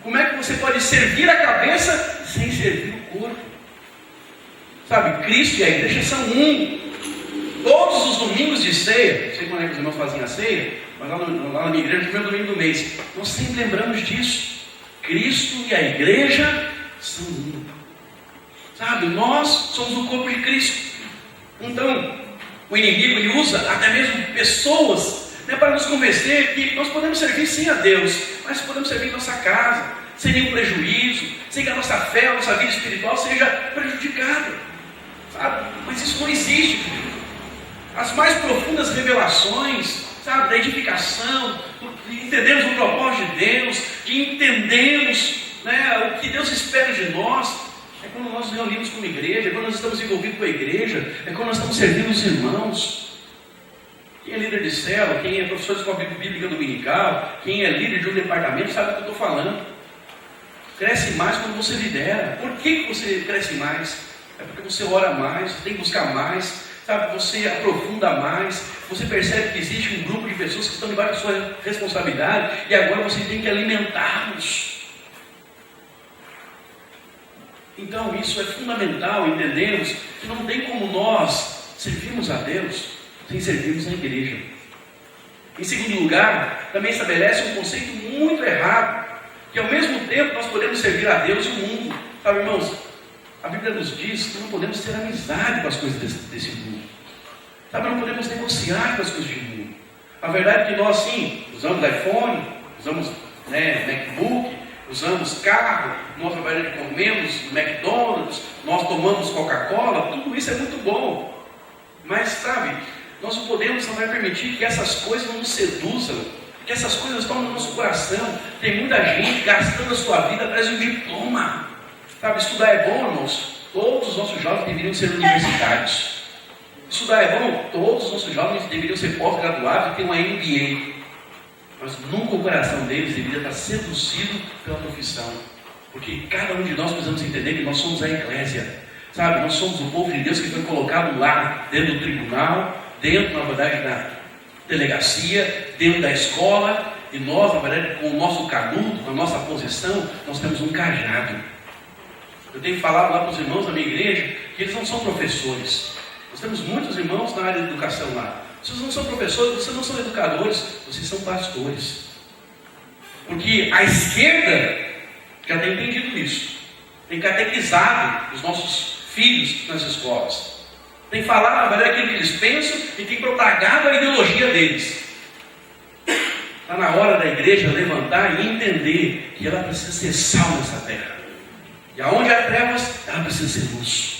Como é que você pode servir a cabeça sem servir o corpo? Sabe, Cristo e a igreja são um. Todos os domingos de ceia, não sei quando é que os irmãos fazem a ceia, mas lá na minha igreja, no primeiro domingo do mês, nós sempre lembramos disso. Cristo e a igreja são um. Sabe, nós somos o corpo de Cristo. Então, o inimigo ele usa até mesmo pessoas para nos convencer que nós podemos servir sim a Deus, mas podemos servir nossa casa, sem nenhum prejuízo, sem que a nossa fé, a nossa vida espiritual seja prejudicada. Sabe? Mas isso não existe, querido. As mais profundas revelações, sabe, da edificação, de entendermos o propósito de Deus, de entendermos o que Deus espera de nós, é quando nós nos reunimos como igreja, é quando nós estamos envolvidos com a igreja, é quando nós estamos servindo os irmãos. Quem é líder de célula, quem é professor de escola bíblica dominical, quem é líder de um departamento, sabe o que eu estou falando. Cresce mais quando você lidera. Por que você cresce mais? É porque você ora mais, você tem que buscar mais, sabe? Você aprofunda mais, você percebe que existe um grupo de pessoas que estão debaixo da sua responsabilidade e agora você tem que alimentá-los. Então isso é fundamental, entendemos que não tem como nós servirmos a Deus sem servirmos a igreja. Em segundo lugar, também estabelece um conceito muito errado, que ao mesmo tempo nós podemos servir a Deus e o mundo. Sabe, irmãos, a Bíblia nos diz que não podemos ter amizade com as coisas desse mundo. Sabe, não podemos negociar com as coisas do mundo. A verdade é que nós sim, usamos iPhone, usamos MacBook, usamos carro, nós na verdade comemos McDonald's, nós tomamos Coca-Cola, tudo isso é muito bom. Mas sabe, nós não podemos também permitir que essas coisas nos seduzam, que essas coisas estão no nosso coração. Tem muita gente gastando a sua vida atrás de um diploma. Sabe, estudar é bom, irmãos. Todos os nossos jovens deveriam ser universitários. Estudar é bom, todos os nossos jovens deveriam ser pós-graduados e ter uma MBA. Mas nunca o coração deles deveria estar seduzido pela profissão. Porque cada um de nós precisamos entender que nós somos a eclésia. Sabe, nós somos o povo de Deus que foi colocado lá, dentro do tribunal, dentro, na verdade, da delegacia, dentro da escola, e nós, na verdade, com o nosso canudo, com a nossa posição, nós temos um cajado. Eu tenho falado lá para os irmãos da minha igreja que eles não são professores. Nós temos muitos irmãos na área de educação lá. Vocês não são professores, vocês não são educadores, vocês são pastores. Porque a esquerda já tem entendido isso. Tem catequizado os nossos filhos nas escolas. Tem falado na verdade aquilo que eles pensam e tem propagado a ideologia deles. Está na hora da igreja levantar e entender que ela precisa ser sal nessa terra. E aonde há trevas, ela precisa ser luz.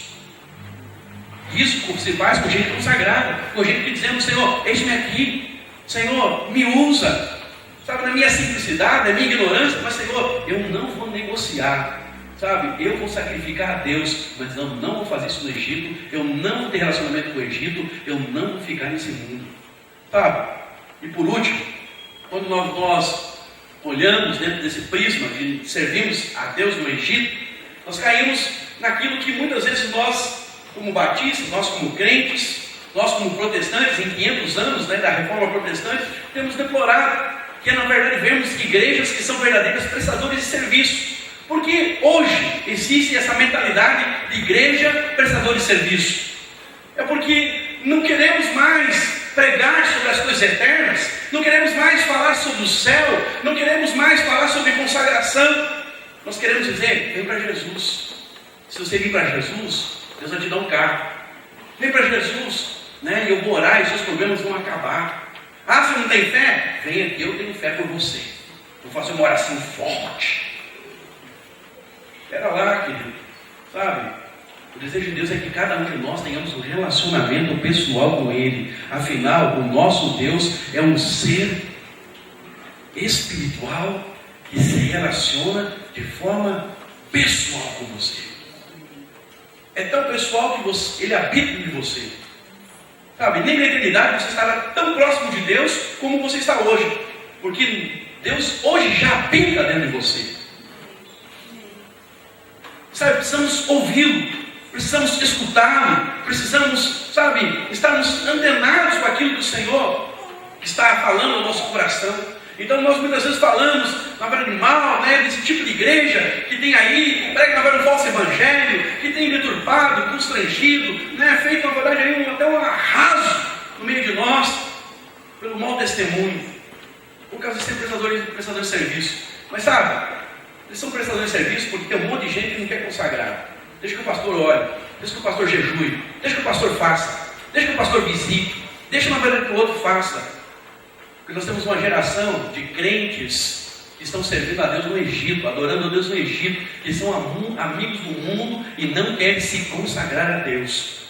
Isso se faz com gente consagrada, com gente que dizendo: Senhor, eis-me aqui, Senhor, me usa. Sabe, na minha simplicidade, na minha ignorância, mas Senhor, eu não vou negociar. Sabe, eu vou sacrificar a Deus, mas eu não vou fazer isso no Egito, eu não vou ter relacionamento com o Egito, eu não vou ficar nesse mundo. Sabe? E por último, quando nós olhamos dentro desse prisma de servirmos a Deus no Egito, nós caímos naquilo que muitas vezes nós, como batistas, nós como crentes, nós como protestantes, em 500 anos da reforma protestante, temos deplorado, que é na verdade vemos igrejas que são verdadeiras prestadores de serviço. Porque hoje existe essa mentalidade de igreja prestador de serviço. É porque não queremos mais pregar sobre as coisas eternas, não queremos mais falar sobre o céu, não queremos mais falar sobre consagração. Nós queremos dizer: vem para Jesus. Se você vir para Jesus, Deus vai te dar um carro. Vem para Jesus, né? E eu vou orar e seus problemas vão acabar. Ah, você não tem fé? Vem aqui, eu tenho fé por você. Vou fazer uma oração forte. Espera lá, querido. Sabe? O desejo de Deus é que cada um de nós tenhamos um relacionamento pessoal com Ele. Afinal, o nosso Deus é um ser espiritual que se relaciona de forma pessoal com você. É tão pessoal que Ele habita em você. Sabe? Nem na eternidade você estará tão próximo de Deus como você está hoje. Porque Deus hoje já habita dentro de você. Sabe, precisamos ouvi-lo, precisamos escutá-lo, precisamos, sabe, estarmos antenados com aquilo que o Senhor está falando no nosso coração. Então nós muitas vezes falamos na verdade mal, né, desse tipo de igreja que tem aí, que prega na verdade um falso evangelho, que tem deturpado, constrangido, né, feito na verdade aí até um arraso no meio de nós, pelo mau testemunho, por causa de ser prestador de serviço. Mas sabe, eles são prestadores de serviço porque tem um monte de gente que não quer consagrar. Deixa que o pastor olhe, deixa que o pastor jejue, deixa que o pastor faça, deixa que o pastor visite, deixa na verdade que o outro faça. Porque nós temos uma geração de crentes que estão servindo a Deus no Egito, adorando a Deus no Egito, que são amigos do mundo e não querem se consagrar a Deus.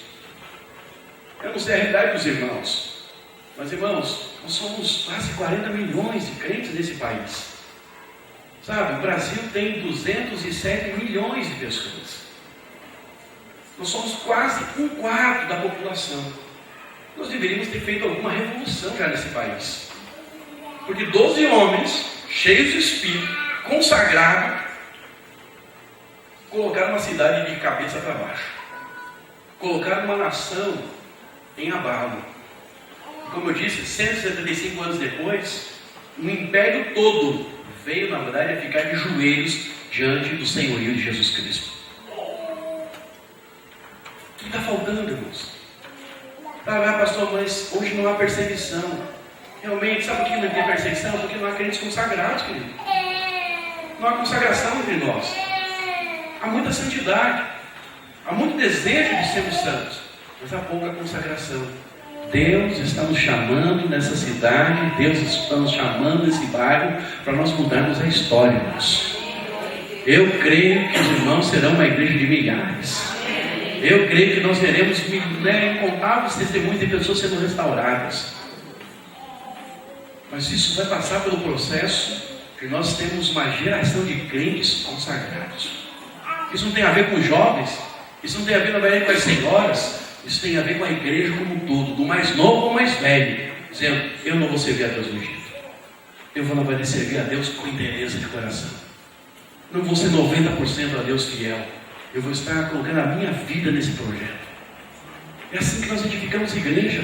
Eu não sei a realidade dos irmãos, mas irmãos, nós somos quase 40 milhões de crentes nesse país. Sabe, o Brasil tem 207 milhões de pessoas. Nós somos quase 1/4 da população. Nós deveríamos ter feito alguma revolução já nesse país. Porque 12 homens, cheios de espírito, consagrados, colocaram uma cidade de cabeça para baixo. Colocaram uma nação em abalo. Como eu disse, 175 anos depois, o império todo veio, na verdade, a ficar de joelhos diante do senhorio de Jesus Cristo. O que está faltando, irmãos? Ah, pastor, mas hoje não há perseguição. Realmente, sabe por que não tem perseguição? Porque não há crentes consagrados, querido. Não há consagração entre nós. Há muita santidade. Há muito desejo de sermos santos. Mas há pouca consagração. Deus está nos chamando nessa cidade, Deus está nos chamando nesse bairro para nós mudarmos a história, irmãos. Eu creio que os irmãos serão uma igreja de milhares. Eu creio que nós veremos incontáveis testemunhos de pessoas sendo restauradas. Mas isso vai passar pelo processo que nós temos uma geração de crentes consagrados. Isso não tem a ver com jovens, isso não tem a ver, na verdade, com as senhoras. Isso tem a ver com a igreja como um todo, do mais novo ao mais velho, dizendo: eu não vou servir a Deus no Egito. Eu vou, na verdade, servir a Deus com interesse de coração. Não vou ser 90% a Deus fiel. Eu vou estar colocando a minha vida nesse projeto. É assim que nós edificamos a igreja.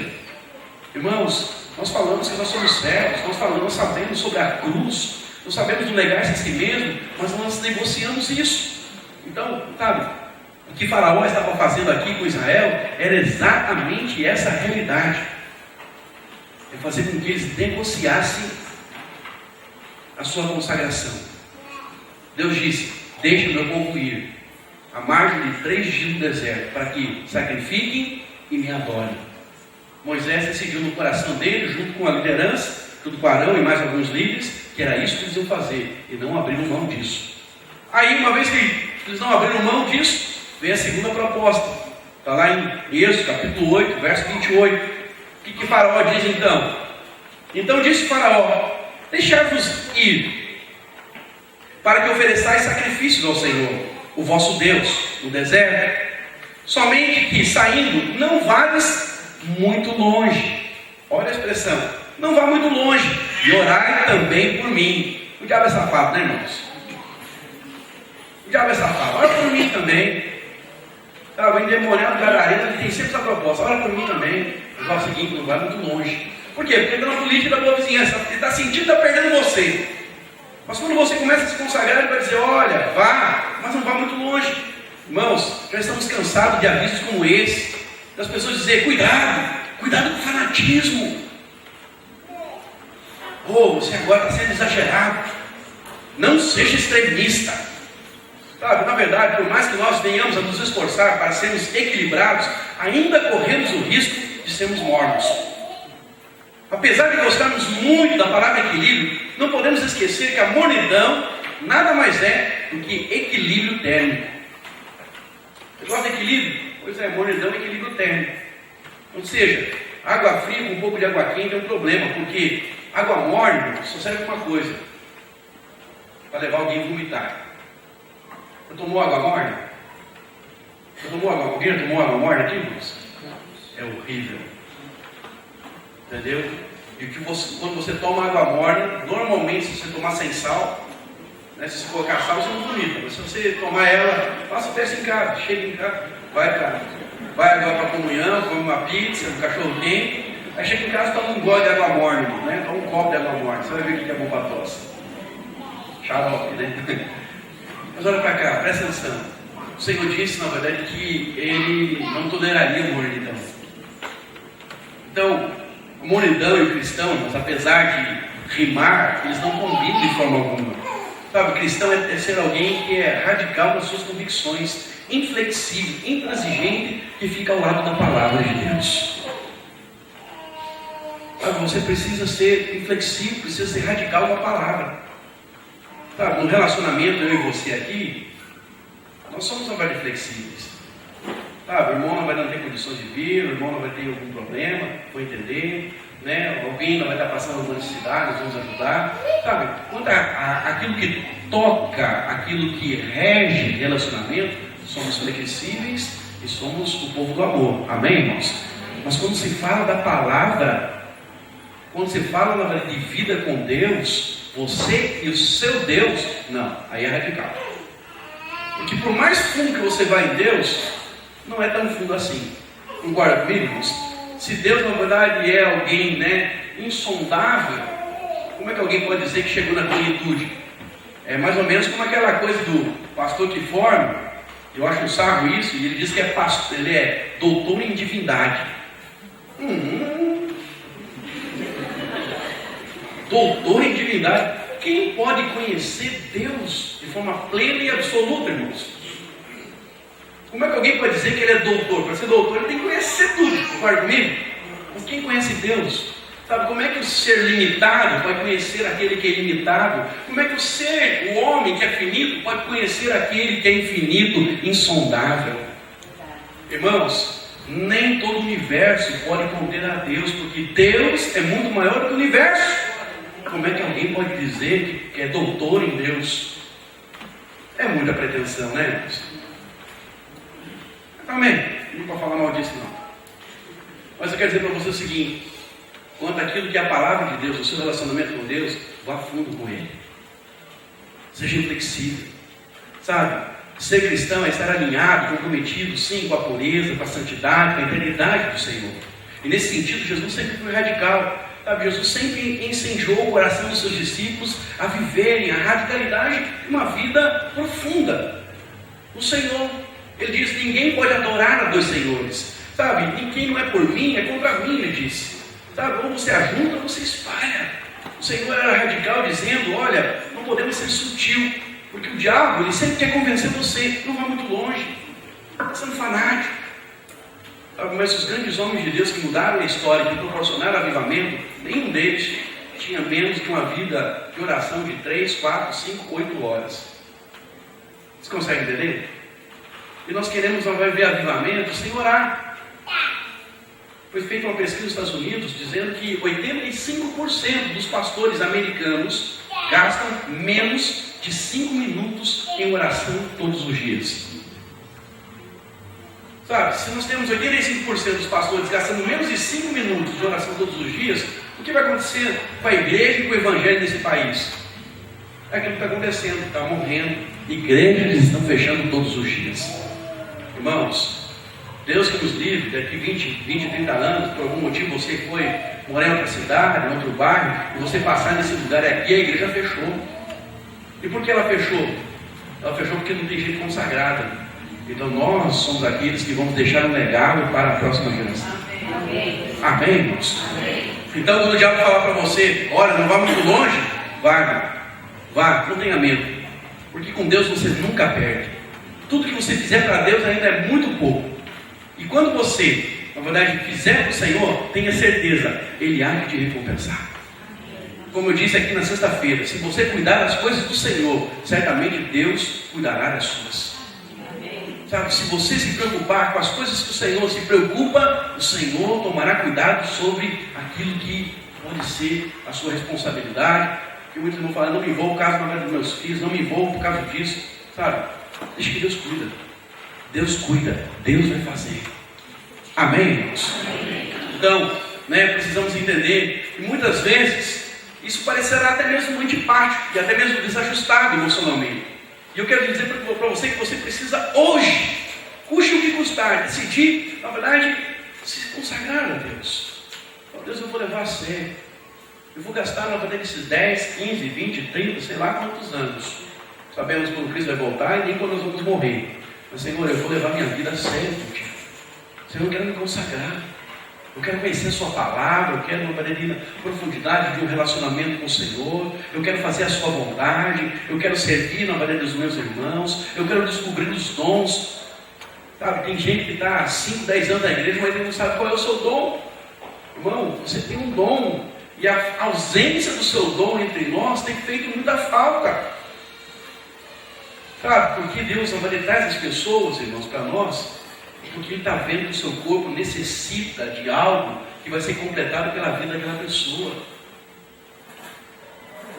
Irmãos, nós falamos que nós somos servos, nós sabemos sobre a cruz, nós sabemos do negar-se a si mesmo, mas nós negociamos isso. Então, sabe, o que Faraó estava fazendo aqui com Israel era exatamente essa realidade. É fazer com que eles negociassem a sua consagração. Deus disse: deixe meu povo ir à margem de 3 dias no deserto, para que sacrifiquem e me adorem. Moisés decidiu no coração dele, junto com a liderança, junto com Arão e mais alguns líderes, que era isso que eles iam fazer, e não abriram mão disso. Aí, uma vez que eles não abriram mão disso, vem a segunda proposta. Está lá em Êxodo, capítulo 8, verso 28. O que Faraó diz então? Então disse Faraó: deixai-vos ir, para que ofereçais sacrifícios ao Senhor, o vosso Deus, no deserto. Somente que, saindo, não vás muito longe. Olha a expressão: não vá muito longe, e orai também por mim. O diabo é safado, né, irmãos? O diabo é safado. Ora por mim também. O endemoniado gadareno, ele tem sempre essa proposta: ora por mim também. Ele fala o seguinte: não vai muito longe. Por quê? Porque ele está na política da boa vizinhança. Ele está sentindo que está perdendo você. Mas quando você começa a se consagrar, ele vai dizer: olha, vá, mas não vá muito longe. Irmãos, já estamos cansados de avisos como esse, das pessoas dizerem: cuidado com o fanatismo. Você agora está sendo exagerado. Não seja extremista. Sabe, na verdade, por mais que nós venhamos a nos esforçar para sermos equilibrados, ainda corremos o risco de sermos mornos. Apesar de gostarmos muito da palavra equilíbrio, não podemos esquecer que a mornidão nada mais é do que equilíbrio térmico. Você gosta de equilíbrio? Pois é, mornidão é equilíbrio térmico. Ou seja, água fria com um pouco de água quente é um problema, porque água morna só serve para uma coisa: para levar alguém a vomitar. Você tomou água morna? Alguém já tomou água morna aqui, irmãos? É horrível. Entendeu? E quando você toma água morna, normalmente, se você tomar sem sal, né, se você colocar sal, você não vomita. Mas se você tomar ela, faça o teste em casa, chega em casa, vai agora para a comunhão, come uma pizza, um cachorro quente, aí chega em casa e toma um gole de água morna, né? Toma um copo de água morna, você vai ver o que é bom para a tosse. Xarope, né? Mas olha para cá, presta atenção. O Senhor disse, na verdade, que Ele não toleraria a mornidão. Então, a mornidão e o cristão, mas apesar de rimar, eles não combinam de forma alguma. Sabe, o cristão é ser alguém que é radical nas suas convicções, inflexível, intransigente, que fica ao lado da palavra de Deus. Sabe, você precisa ser inflexível, precisa ser radical com a palavra. Sabe, no relacionamento, eu e você aqui, nós somos uma flexíveis. Sabe, o irmão não vai não ter condições de vir, o irmão não vai ter algum problema, vou entender, né? Alguém não vai estar passando alguma necessidade, nós vamos ajudar. Sabe, quanto aquilo que toca, aquilo que rege relacionamento, somos flexíveis e somos o povo do amor. Amém, irmãos? Mas quando se fala da palavra, quando se fala na verdade de vida com Deus, você e o seu Deus, não, aí é radical. Porque por mais fundo que você vai em Deus, não é tão fundo assim. Concorda comigo, irmãos? Se Deus na verdade é alguém, né, insondável, como é que alguém pode dizer que chegou na plenitude? É mais ou menos como aquela coisa do pastor que forma, eu acho um sarro isso, e ele diz que é pastor, ele é doutor em divindade. Doutor em divindade. Quem pode conhecer Deus de forma plena e absoluta, irmãos? Como é que alguém pode dizer que ele é doutor? Para ser doutor, ele tem que conhecer tudo, concorda comigo? Mas quem conhece Deus? Sabe, como é que o ser limitado pode conhecer aquele que é ilimitado? Como é que o homem que é finito, pode conhecer aquele que é infinito, insondável? Irmãos, nem todo o universo pode conter a Deus, porque Deus é muito maior do que o universo. Como é que alguém pode dizer que é doutor em Deus? É muita pretensão, né, irmãos? Amém? Não vou falar mal disso, não. Mas eu quero dizer para você o seguinte: quanto àquilo que é a palavra de Deus, o seu relacionamento com Deus, vá fundo com Ele. Seja inflexível. Sabe? Ser cristão é estar alinhado, comprometido, sim, com a pureza, com a santidade, com a integridade do Senhor. E nesse sentido, Jesus sempre foi radical. Sabe, Jesus sempre incendiou o coração dos seus discípulos a viverem a radicalidade de uma vida profunda. O Senhor, Ele diz: ninguém pode adorar a dois senhores. Sabe, quem não é por mim é contra mim, Ele disse. Sabe, ou você ajunta ou você espalha. O Senhor era radical dizendo, olha, não podemos ser sutil, porque o diabo, ele sempre quer convencer você, não vai muito longe, está sendo fanático. Mas os grandes homens de Deus que mudaram a história, que proporcionaram avivamento, nenhum deles tinha menos que uma vida de oração de 3, 4, 5, 8 horas. Vocês conseguem entender? E nós queremos ver avivamento sem orar. Foi feita uma pesquisa nos Estados Unidos dizendo que 85% dos pastores americanos gastam menos de 5 minutos em oração todos os dias. Sabe, se nós temos 85% dos pastores gastando menos de 5 minutos de oração todos os dias, o que vai acontecer com a igreja e com o evangelho nesse país? É aquilo que está acontecendo, está morrendo. Igrejas estão fechando todos os dias. Irmãos, Deus que nos livre, daqui 20, 30 anos, por algum motivo você foi morar em outra cidade, em outro bairro, e você passar nesse lugar aqui, a igreja fechou. E por que ela fechou? Ela fechou porque não tem gente consagrada. Então nós somos aqueles que vamos deixar um legado para a próxima geração. Amém, irmãos? Então quando o diabo falar para você, olha, não vá muito longe, vá, não tenha medo. Porque com Deus você nunca perde. Tudo que você fizer para Deus ainda é muito pouco. E quando você, na verdade, fizer para o Senhor, tenha certeza, Ele há de te recompensar. Como eu disse aqui na sexta-feira, se você cuidar das coisas do Senhor, certamente Deus cuidará das suas. Sabe, se você se preocupar com as coisas que o Senhor se preocupa, o Senhor tomará cuidado sobre aquilo que pode ser a sua responsabilidade. Que muitos vão falar, não me envolvo por causa da vida dos meus filhos, não me envolvo por causa disso. Sabe, deixa que Deus cuida. Deus cuida, Deus vai fazer. Amém, irmãos? Então, precisamos entender que muitas vezes isso parecerá até mesmo antipático e até mesmo desajustado emocionalmente. E eu quero dizer para você que você precisa hoje, custe o que custar, decidir, na verdade, se consagrar a Deus. Deus, eu vou levar a sério. Eu vou gastar, na verdade, esses 10, 15, 20, 30, sei lá quantos anos. Sabemos quando Cristo vai voltar e nem quando nós vamos morrer. Mas, Senhor, eu vou levar minha vida a sério contigo. Senhor, eu quero me consagrar. Eu quero conhecer a sua palavra, eu quero uma profundidade de um relacionamento com o Senhor, eu quero fazer a sua vontade, eu quero servir na verdade dos meus irmãos, eu quero descobrir os dons. Sabe, tem gente que está há 5, 10 anos na igreja, mas ele não sabe qual é o seu dom. Irmão, você tem um dom, e a ausência do seu dom entre nós tem feito muita falta. Sabe, porque Deus na verdade traz as pessoas, irmãos, para nós, porque Ele está vendo que o seu corpo necessita de algo que vai ser completado pela vida daquela pessoa.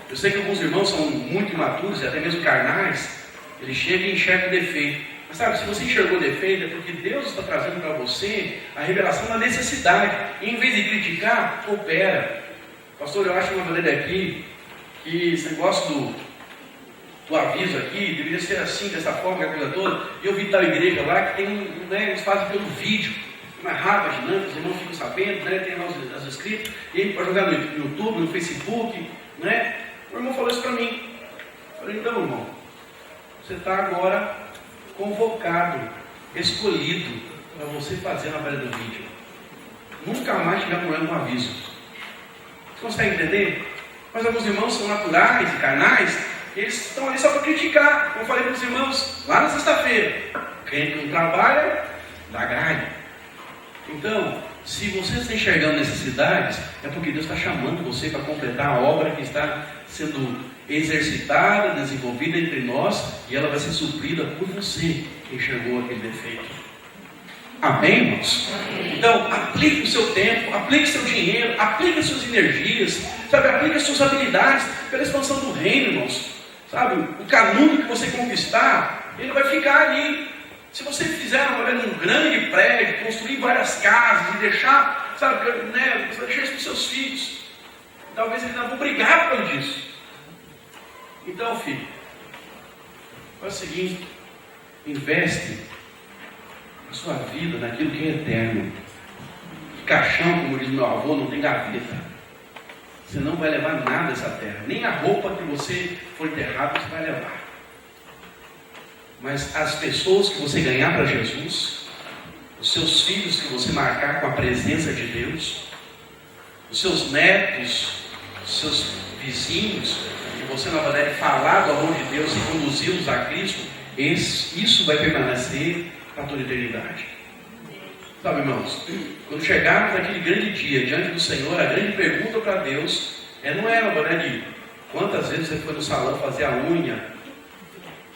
Eu sei que alguns irmãos são muito imaturos e até mesmo carnais. Eles chegam e enxergam o defeito. Mas sabe, se você enxergou o defeito, é porque Deus está trazendo para você a revelação da necessidade. E em vez de criticar, coopera. Pastor, eu acho uma maneira aqui que esse negócio do aviso aqui deveria ser assim, dessa forma, a coisa toda. E eu vi tal igreja lá que tem eles fazem pelo vídeo, uma raba dinâmica, os irmãos ficam sabendo, tem lá as escritas, e ele pode jogar no YouTube, no Facebook, O irmão falou isso para mim. Eu falei, então, irmão, você está agora convocado, escolhido para você fazer na beira do vídeo. Nunca mais tiver problema com aviso. Você consegue entender? Mas alguns irmãos são naturais e carnais. Eles estão ali só para criticar. Como eu falei para os irmãos lá na sexta-feira. Quem não trabalha, dá galho. Então, se você está enxergando necessidades, é porque Deus está chamando você para completar a obra que está sendo exercitada, desenvolvida entre nós, e ela vai ser suprida por você que enxergou aquele defeito. Amém, irmãos? Então, aplique o seu tempo, aplique o seu dinheiro, aplique as suas energias, sabe? Aplique as suas habilidades pela expansão do reino, irmãos. Sabe, o canudo que você conquistar, ele vai ficar ali. Se você fizer um grande prédio, construir várias casas e deixar, sabe, você vai deixar isso para os seus filhos. Talvez eles não vão brigar por causa disso. Então, filho, faz o seguinte: investe a sua vida naquilo que é eterno. Caixão, como diz meu avô, não tem gaveta. Você não vai levar nada dessa terra, nem a roupa que você for enterrado você vai levar. Mas as pessoas que você ganhar para Jesus, os seus filhos que você marcar com a presença de Deus, os seus netos seus vizinhos, que você na verdade falar do amor de Deus e conduzi-los a Cristo, isso vai permanecer para toda a eternidade. Sabe, irmãos, quando chegarmos naquele grande dia diante do Senhor, a grande pergunta para Deus não é na verdade quantas vezes você foi no salão fazer a unha,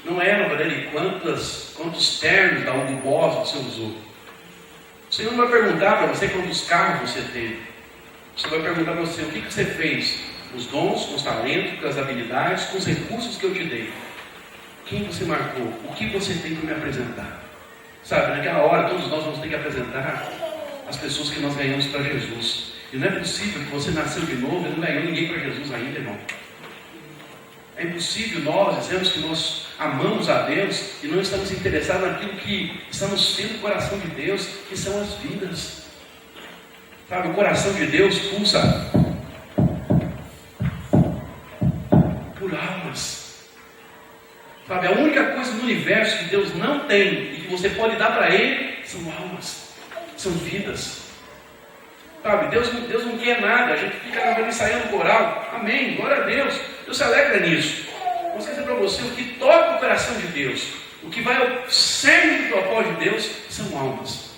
não é na verdade quantos ternos da Hugo Boss você usou. O Senhor não vai perguntar para você quantos carros você teve. O Senhor vai perguntar para você o que você fez, os dons, com os talentos, com as habilidades, com os recursos que eu te dei. Quem você marcou? O que você tem para me apresentar? Sabe, naquela hora todos nós vamos ter que apresentar as pessoas que nós ganhamos para Jesus. E não é possível que você nasceu de novo e não ganhou ninguém para Jesus ainda, irmão. É impossível nós dizermos que nós amamos a Deus e não estamos interessados naquilo que está no centro do coração de Deus, que são as vidas. Sabe, o coração de Deus pulsa por almas. Sabe, a única coisa no universo que Deus não tem e que você pode dar para Ele são almas, são vidas. Sabe, Deus não quer nada, a gente fica ensaiando coral, amém, glória a Deus, Deus se alegra nisso. Vou dizer para você, o que toca o coração de Deus, o que vai ao cerne do propósito de Deus, são almas.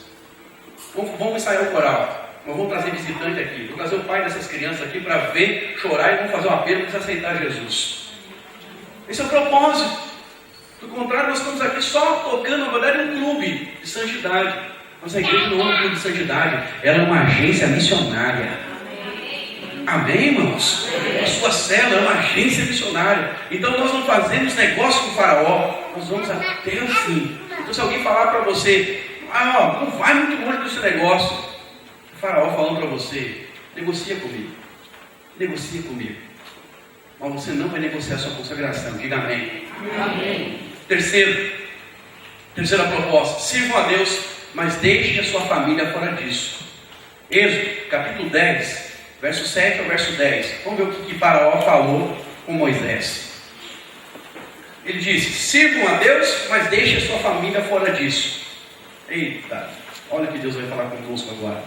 Vamos ensaiar o coral, nós vamos trazer visitante aqui, vou trazer o pai dessas crianças aqui para ver, chorar e vamos fazer um apelo para aceitar Jesus. Esse é o propósito. Do contrário, nós estamos aqui só tocando, na verdade, um clube de santidade. Mas a igreja não é um clube de santidade, ela é uma agência missionária. Amém, irmãos? A sua célula é uma agência missionária. Então nós não fazemos negócio com o faraó, nós vamos até o fim. Então se alguém falar para você, não vai muito longe desse negócio, o faraó falando para você, negocia comigo. Negocia comigo. Mas você não vai negociar a sua consagração. Diga amém. Amém. Terceira proposta, sirvam a Deus, mas deixe a sua família fora disso. Êxodo, capítulo 10, verso 7 ao verso 10. Vamos ver o que Faraó falou com Moisés. Ele disse, sirvam a Deus, mas deixe a sua família fora disso. Eita, olha o que Deus vai falar conosco agora.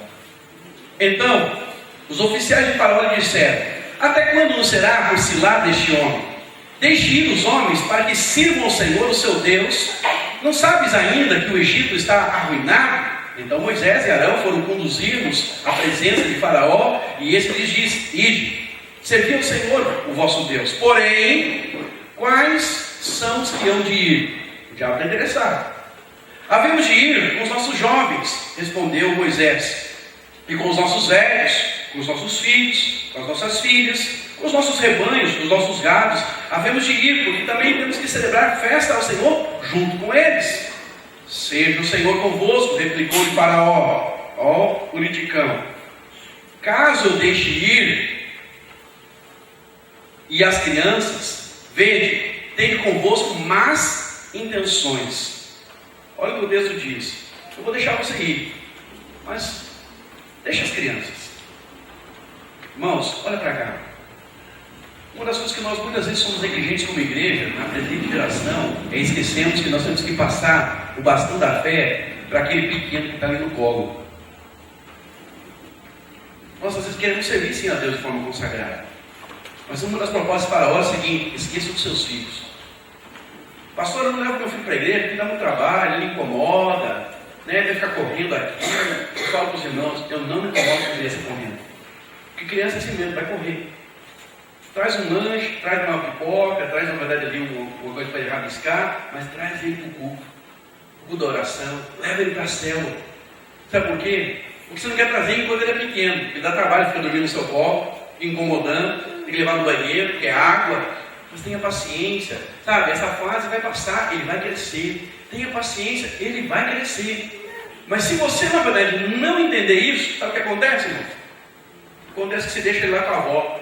Então, os oficiais de Faraó lhe disseram, até quando não será por cilada este homem? Deixe ir os homens para que sirvam ao Senhor, o seu Deus. Não sabes ainda que o Egito está arruinado? Então Moisés e Arão foram conduzidos à presença de Faraó, e este lhes disse, ide, servi ao Senhor, o vosso Deus. Porém, quais são os que hão de ir? O diabo está interessado. Havemos de ir com os nossos jovens, respondeu Moisés, e com os nossos velhos, com os nossos filhos, com as nossas filhas, com os nossos rebanhos, com os nossos gados. Havemos de ir, porque também temos que celebrar festa ao Senhor junto com eles. Seja o Senhor convosco, replicou-lhe Faraó, ó politicão. Caso eu deixe ir, e as crianças, vede, tende convosco más intenções. Olha o que o texto diz. Eu vou deixar você ir, mas deixa as crianças. Irmãos, olha para cá. Uma das coisas que nós muitas vezes somos negligentes como igreja, na presente geração, é esquecemos que nós temos que passar o bastão da fé para aquele pequeno que está ali no colo. Nós às vezes queremos servir sim a Deus de forma consagrada. Mas uma das propostas para a hora é a seguinte, esqueça dos seus filhos. Pastor, eu não levo meu filho para a igreja, porque dá muito trabalho, ele incomoda, deve ficar correndo aqui. Eu falo para os irmãos, eu não me incomodo com criança correndo. Porque criança é assim mesmo, vai correr. Traz um lanche, traz uma pipoca, traz na verdade ali uma coisa para ele rabiscar, mas traz ele para o culto da oração, leva ele para a célula. Sabe por quê? Porque você não quer trazer ele quando ele é pequeno, ele dá trabalho, fica dormindo no seu colo, incomodando, tem que levar no banheiro, quer água, mas tenha paciência, sabe? Essa fase vai passar, ele vai crescer, tenha paciência, ele vai crescer. Mas se você na verdade não entender isso, sabe o que acontece, irmão? Acontece que você deixa ele lá com a avó.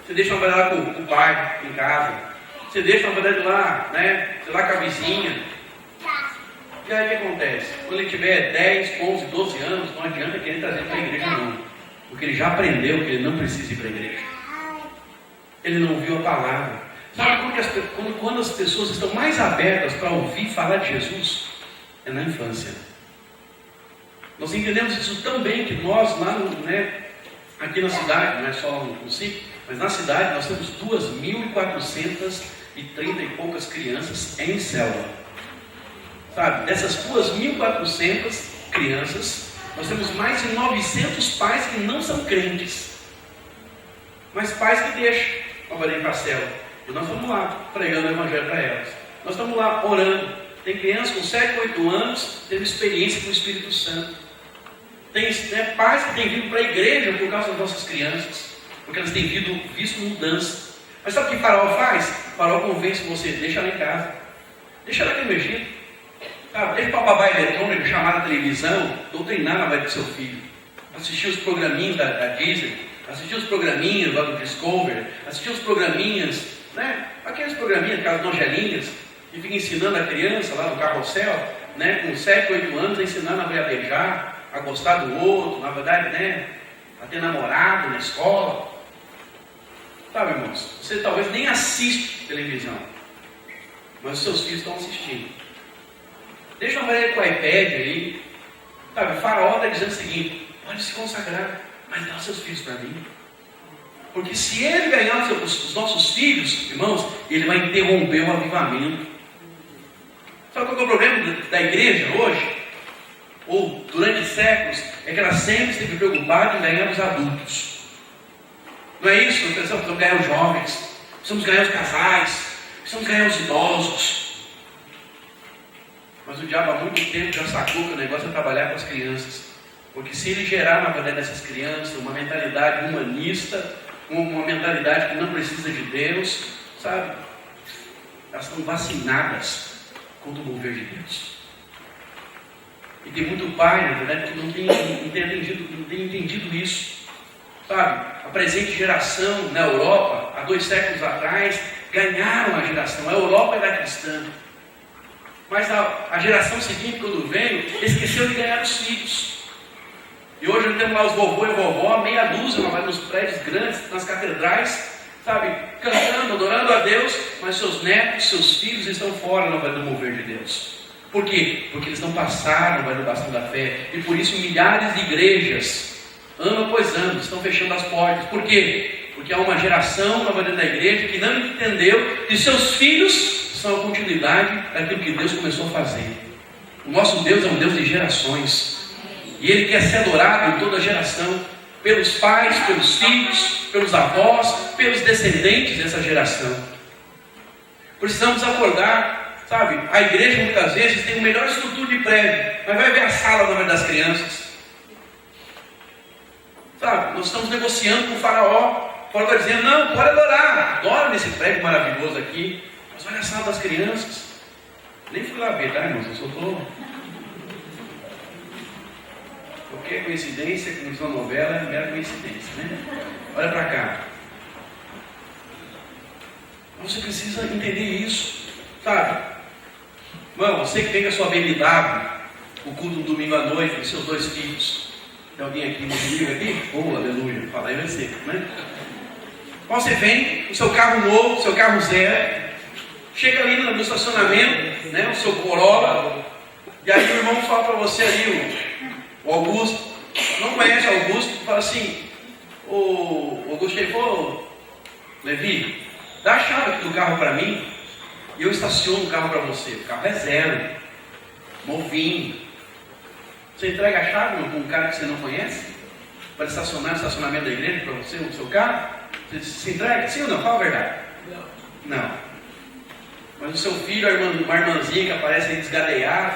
Você deixa uma verdade lá com o pai em casa. Você deixa uma verdade lá, sei lá, com a vizinha. E aí o que acontece? Quando ele tiver 10, 11, 12 anos, não adianta querer trazer para a igreja não. Porque ele já aprendeu que ele não precisa ir para a igreja. Ele não ouviu a palavra. Sabe quando as pessoas estão mais abertas para ouvir falar de Jesus? É na infância. Nós entendemos isso tão bem que nós lá aqui na cidade, não é só no sítio, Mas na cidade nós temos 2.430 e poucas crianças em célula. Sabe, dessas 2.400 crianças, nós temos mais de 900 pais que não são crentes. Mas pais que deixam para ir para a célula. E nós estamos lá pregando o evangelho para elas. Nós estamos lá orando. Tem crianças com 7, 8 anos tendo experiência com o Espírito Santo. Tem pais que têm vindo para a igreja por causa das nossas crianças, porque elas têm visto mudança. Mas sabe o que Faraó faz? Faraó convence você, deixa ela em casa, deixa ela aqui no Egito, deixa o papai eletrônico chamar na televisão, doutrinar na vida do seu filho, assistir os programinhos da Disney, assistir os programinhos lá do Discovery, assistir os programinhas, aqueles programinhas, aquelas novelinhas, que fica ensinando a criança lá no carrossel, com 7, 8 anos, ensinando a beijar, a gostar do outro, na verdade, a ter namorado na escola. Sabe, irmãos, você talvez nem assiste televisão, mas os seus filhos estão assistindo. Deixa eu ver com o iPad aí. Sabe, o Faraó está dizendo o seguinte: pode se consagrar, mas dá os seus filhos para mim. Porque se ele ganhar os nossos filhos, irmãos, ele vai interromper o avivamento. Sabe qual é o problema da igreja hoje? Ou durante séculos, é que ela sempre esteve preocupada em ganhar os adultos. Não é isso? Nós precisamos ganhar os jovens, precisamos ganhar os casais, precisamos ganhar os idosos. Mas o diabo há muito tempo já sacou que o negócio é trabalhar com as crianças. Porque se ele gerar na verdade dessas crianças uma mentalidade humanista, uma mentalidade que não precisa de Deus, sabe? Elas estão vacinadas contra o mover de Deus. E tem muito pai, na verdade, que não tem entendido isso. Sabe? A presente geração na Europa, há 2 séculos atrás, ganharam a geração. A Europa era cristã. Mas a geração seguinte, quando veio, esqueceu de ganhar os filhos. E hoje nós temos lá os vovô e vovó, meia dúzia, nos prédios grandes, nas catedrais, sabe? Cantando, adorando a Deus, mas seus netos, seus filhos estão fora do mover de Deus. Por quê? Porque eles não passaram no bastão da fé. E por isso milhares de igrejas, ano após ano, estão fechando as portas. Por quê? Porque há uma geração na da igreja que não entendeu que seus filhos são a continuidade daquilo que Deus começou a fazer. O nosso Deus é um Deus de gerações. E Ele quer ser adorado em toda geração. Pelos pais, pelos filhos, pelos avós, pelos descendentes dessa geração. Precisamos acordar. Sabe, a igreja muitas vezes tem a melhor estrutura de prédio, mas vai ver a sala das crianças. Sabe, nós estamos negociando com o Faraó. O Faraó está dizendo: não, pode adorar, adora nesse prédio maravilhoso aqui, mas olha a sala das crianças. Nem fui lá ver, tá, irmãos? Eu só estou. Qualquer coincidência com uma novela é mera coincidência, né? Olha para cá. Você precisa entender isso, sabe? Irmão, você que vem com a sua BMW, o culto do domingo à noite, com seus 2 filhos. Tem alguém aqui no domingo aqui? Oh, aleluia, fala aí vai ser, né? Você vem com o seu carro novo, seu carro zero, chega ali no estacionamento, o seu Corolla, e aí o irmão fala para você ali, o Augusto, não conhece o Augusto, fala assim: o Augusto chegou, Levi, dá a chave aqui do carro para mim, e eu estaciono o carro para você. O carro é zero, novinho. Você entrega a chave para um cara que você não conhece, para estacionar no estacionamento da igreja para você, o seu carro? Você entrega? Sim ou não? Fala a verdade. Não. Mas o seu filho, uma irmãzinha que aparece aí desgadeada,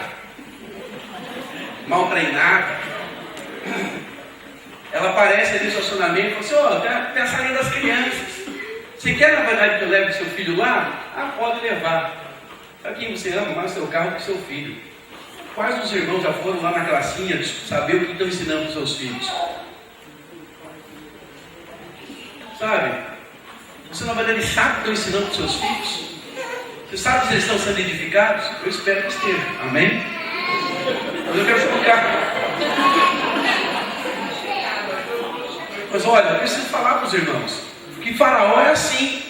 mal treinada, ela aparece ali no estacionamento e fala assim: tem a salinha das crianças. Você quer, na verdade, que eu leve seu filho lá? Pode levar. Sabe quem você ama mais o seu carro que o seu filho? Quais dos irmãos já foram lá na classinha saber o que estão ensinando para os seus filhos? Sabe? Você, na verdade, sabe o que estão ensinando para os seus filhos? Você sabe se eles estão sendo edificados? Eu espero que estejam. Amém? Mas eu quero explicar. Mas olha, eu preciso falar para os irmãos que Faraó é assim.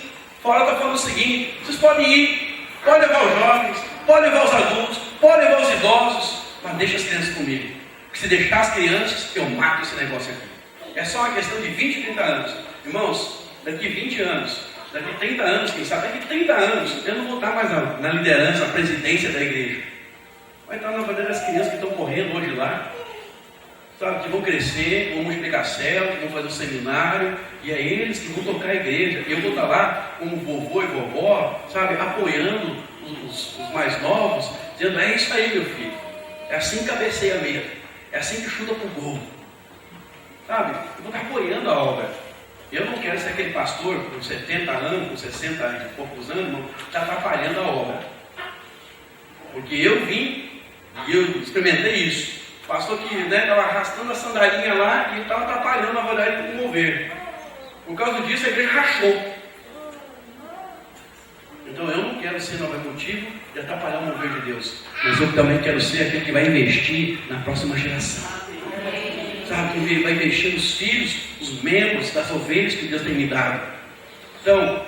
Faraó está falando o seguinte: vocês podem ir, podem levar os jovens, podem levar os adultos, podem levar os idosos, mas deixa as crianças comigo. Porque se deixar as crianças, eu mato esse negócio aqui. É só uma questão de 20, 30 anos. Irmãos, daqui 20 anos, daqui 30 anos, quem sabe, daqui 30 anos, eu não vou estar mais na liderança, na presidência da igreja. Vai estar na verdade as crianças que estão correndo hoje lá, sabe, que vão crescer, vão multiplicar céu, que vão fazer um seminário, e é eles que vão tocar a igreja. Eu vou estar lá como vovô e vovó, sabe, apoiando os mais novos, dizendo, é isso aí, meu filho, é assim que cabeceia mesmo, é assim que chuta pro gol, sabe, eu vou estar apoiando a obra. Eu não quero ser aquele pastor com 70 anos, com 60 e poucos anos, que está atrapalhando a obra, porque eu vim e eu experimentei isso. Pastor que estava arrastando a sandalinha lá e estava atrapalhando, na verdade, o mover. Por causa disso, a igreja rachou. Então, eu não quero ser, não é motivo de atrapalhar o mover de Deus. Mas eu também quero ser aquele que vai investir na próxima geração. Sabe, que vai investir nos filhos, os membros das ovelhas que Deus tem me dado. Então,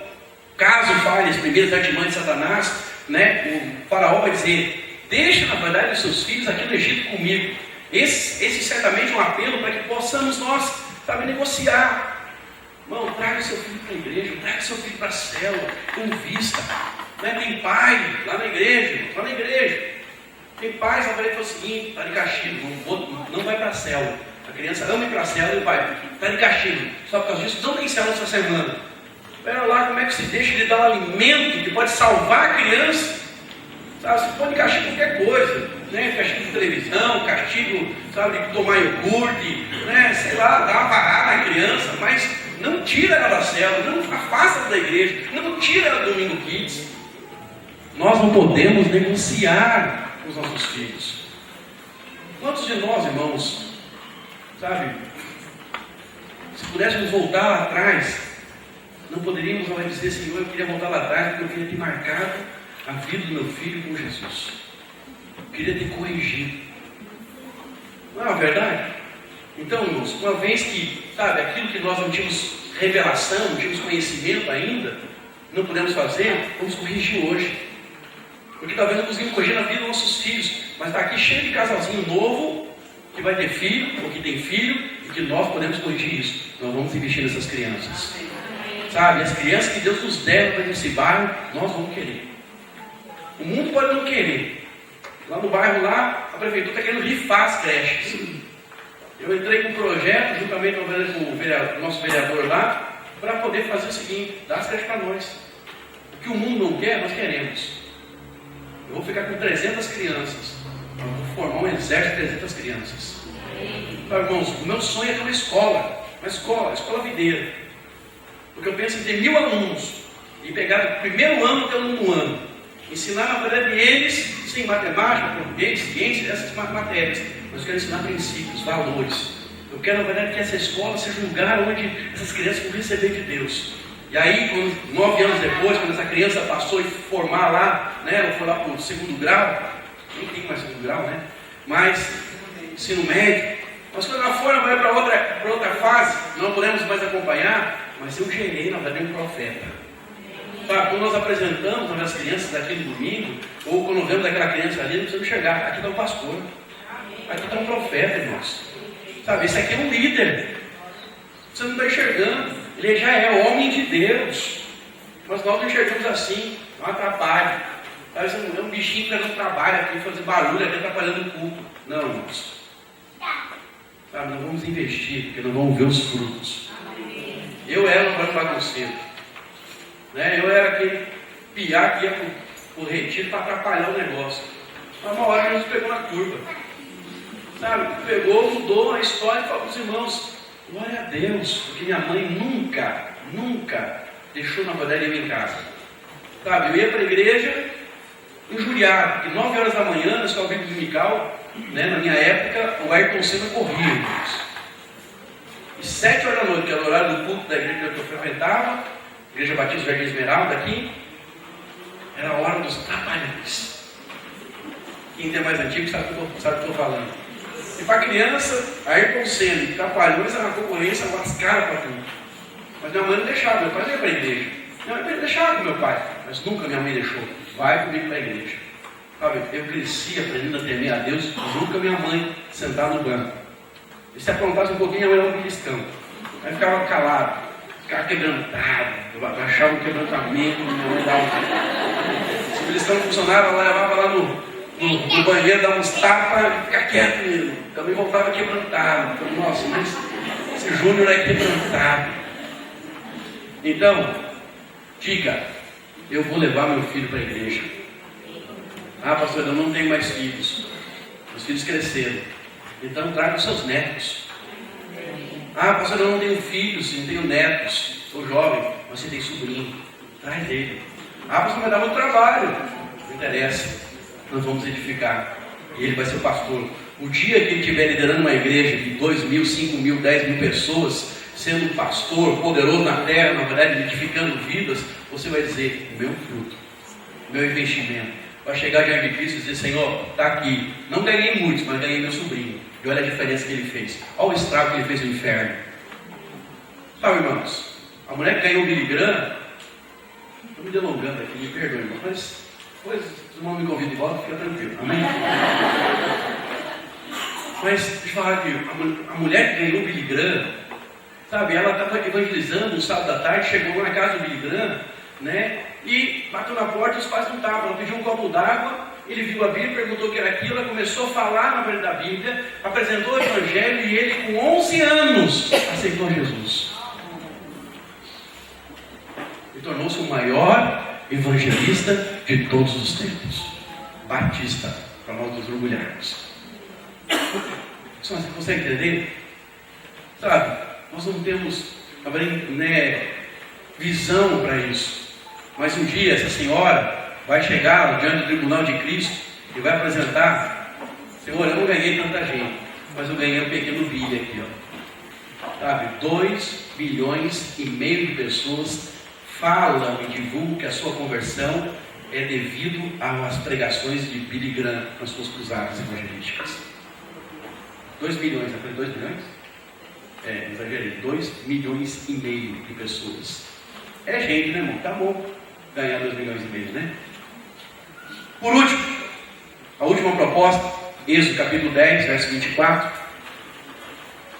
caso falhe as primeiras artimanhas de Satanás, o faraó vai dizer, deixa na verdade os seus filhos aqui no Egito comigo. Esse certamente é um apelo para que possamos nós, sabe, negociar. Irmão, traga seu filho para a igreja, traga seu filho para a célula, convista. Tem pai lá na igreja. Tem pais, na verdade, é o seguinte, está de castigo, não vai para a célula. A criança ama ir para a célula e vai, está de castigo. Só por causa disso, não tem célula essa semana. Espera lá, como é que se deixa de dar um alimento que pode salvar a criança? Sabe, você pode castigo qualquer coisa, castigo de televisão, castigo, sabe, de tomar iogurte, sei lá, dar uma parada na criança, mas não tira ela da célula, não afasta ela da igreja, não tira ela do Domingo Kids. Nós não podemos negociar com os nossos filhos. Quantos de nós, irmãos, sabe, se pudéssemos voltar lá atrás, não poderíamos dizer, Senhor, eu queria voltar lá atrás porque eu queria ter marcado a vida do meu filho com Jesus. Eu queria ter corrigido. Não é uma verdade? Então, irmãos, uma vez que, sabe, aquilo que nós não tínhamos revelação, não tínhamos conhecimento ainda, não podemos fazer, vamos corrigir hoje. Porque talvez não conseguimos corrigir na vida dos nossos filhos, mas está aqui cheio de casalzinho novo, que vai ter filho, ou que tem filho, e que nós podemos corrigir isso. Nós vamos investir nessas crianças. Sabe, as crianças que Deus nos deve para esse bairro, nós vamos querer. O mundo pode não querer. Lá no bairro, lá, a prefeitura está querendo rifar as creches. Eu entrei com um projeto, juntamente com o nosso vereador lá, para poder fazer o seguinte, dar as creches para nós. O que o mundo não quer, nós queremos. Eu vou ficar com 300 crianças. Eu vou formar um exército de 300 crianças. Então, irmãos, o meu sonho é ter uma escola videira. Porque eu penso em ter 1000 alunos e pegar do primeiro ano até o 9º ano. Ensinar, na verdade, eles, sem matemática, português, ciência, essas matérias. Mas eu quero ensinar princípios, valores. Eu quero, na verdade, que essa escola seja um lugar onde essas crianças vão receber de Deus. E aí, 9 anos depois, quando essa criança passou a formar lá, ela foi lá para o 2º grau, nem tem mais 2º grau, mas ensino médio. Mas quando ela for, ela vai para outra fase, não podemos mais acompanhar, mas eu gerei, na verdade, um profeta. Sabe, quando nós apresentamos as crianças daquele domingo, ou quando vemos aquela criança ali, não precisamos chegar, aqui está um pastor, aqui está um profeta, irmãos. Sabe, esse aqui é um líder. Você não está enxergando, ele já é homem de Deus. Mas nós não enxergamos assim, não atrapalha. Parece um bichinho que não trabalha aqui, fazer barulho aqui, atrapalhando o culto. Não, irmãos. Sabe, nós vamos investir, porque nós vamos ver os frutos. Eu era um bagunceiro. Eu era aquele piá que ia para o retiro para atrapalhar o negócio. Mas uma hora Jesus pegou na curva. Sabe, pegou, mudou a história e falou para os irmãos, glória a Deus, porque minha mãe nunca deixou, na verdade, eu em casa. Sabe, eu ia para a igreja injuriado, porque 9 horas da manhã, na escola bíblica dominical, na minha época, o Ayrton Senna corria, irmãos. E 7 horas da noite, que era o horário do culto da igreja que eu frequentava, Igreja Batista Jardim Esmeralda aqui, era a hora dos trapalhões. Quem é mais antigo sabe o que eu estou falando. E para a criança, Ayrton Senna e trapalhões era uma concorrência lascada para tudo. Mas minha mãe não deixava, meu pai não ia para a igreja. Minha mãe deixava com meu pai, mas nunca minha mãe deixou. Vai comigo para a igreja. Sabe, eu cresci aprendendo a temer a Deus, nunca minha mãe sentada no banco. E se aprontasse um pouquinho, minha mãe era um beliscão. Aí ficava calado. ficava quebrantado, achava um quebrantamento, se eles estão funcionários, ela levava lá no banheiro, dava uns tapas e ficar quieto mesmo. Também voltava quebrantado. Então, nossa, mas esse Júnior é quebrantado. Então, diga, eu vou levar meu filho para a igreja. Ah, pastor, eu não tenho mais filhos. Os filhos cresceram. Então traga os seus netos. Ah, pastor, eu não tenho filhos, não tenho netos. Sou jovem, mas você tem sobrinho. Traz ele. Ah, pastor, vai dar muito trabalho. Não interessa. Nós vamos edificar. E ele vai ser o pastor. O dia que ele estiver liderando uma igreja de 2.000, 5.000, 10.000 pessoas, sendo um pastor poderoso na terra, na verdade, edificando vidas, você vai dizer, o meu fruto, o meu investimento. Vai chegar diante de Cristo e dizer, Senhor, está aqui. Não ganhei muitos, mas ganhei meu sobrinho. E olha a diferença que ele fez. Olha o estrago que ele fez no inferno. Sabe, irmãos, a mulher que ganhou o Billy Graham, estou me delongando aqui, me perdoe, irmão, mas depois, se não me convida de volta, fica tranquilo. Amém? Mas, deixa eu falar aqui, a mulher que ganhou o Billy Graham, sabe, ela estava evangelizando no sábado da tarde, chegou na casa do Billy Graham, né? E bateu na porta e os pais não estavam. Ela pediu um copo d'água, ele viu a Bíblia, perguntou o que era aquilo, ela começou a falar na verdade da Bíblia, apresentou o Evangelho e ele com 11 anos aceitou Jesus. E tornou-se o maior evangelista de todos os tempos. Batista, para nós nos orgulharmos. Você consegue entender? Sabe, nós não temos, né, visão para isso. Mas um dia essa senhora vai chegar diante do tribunal de Cristo e vai apresentar, Senhor, eu não ganhei tanta gente, mas eu ganhei um pequeno bilhete aqui, ó. Sabe, 2,5 bilhões de pessoas falam e divulgam que a sua conversão é devido às pregações de Billy Graham nas suas cruzadas evangelísticas. 2 bilhões, eu falei 2 bilhões? Exagerei, 2,5 milhões de pessoas. É gente, né, irmão? Tá bom ganhar 2,5 milhões, né? Por último, a última proposta, Êxodo capítulo 10, verso 24,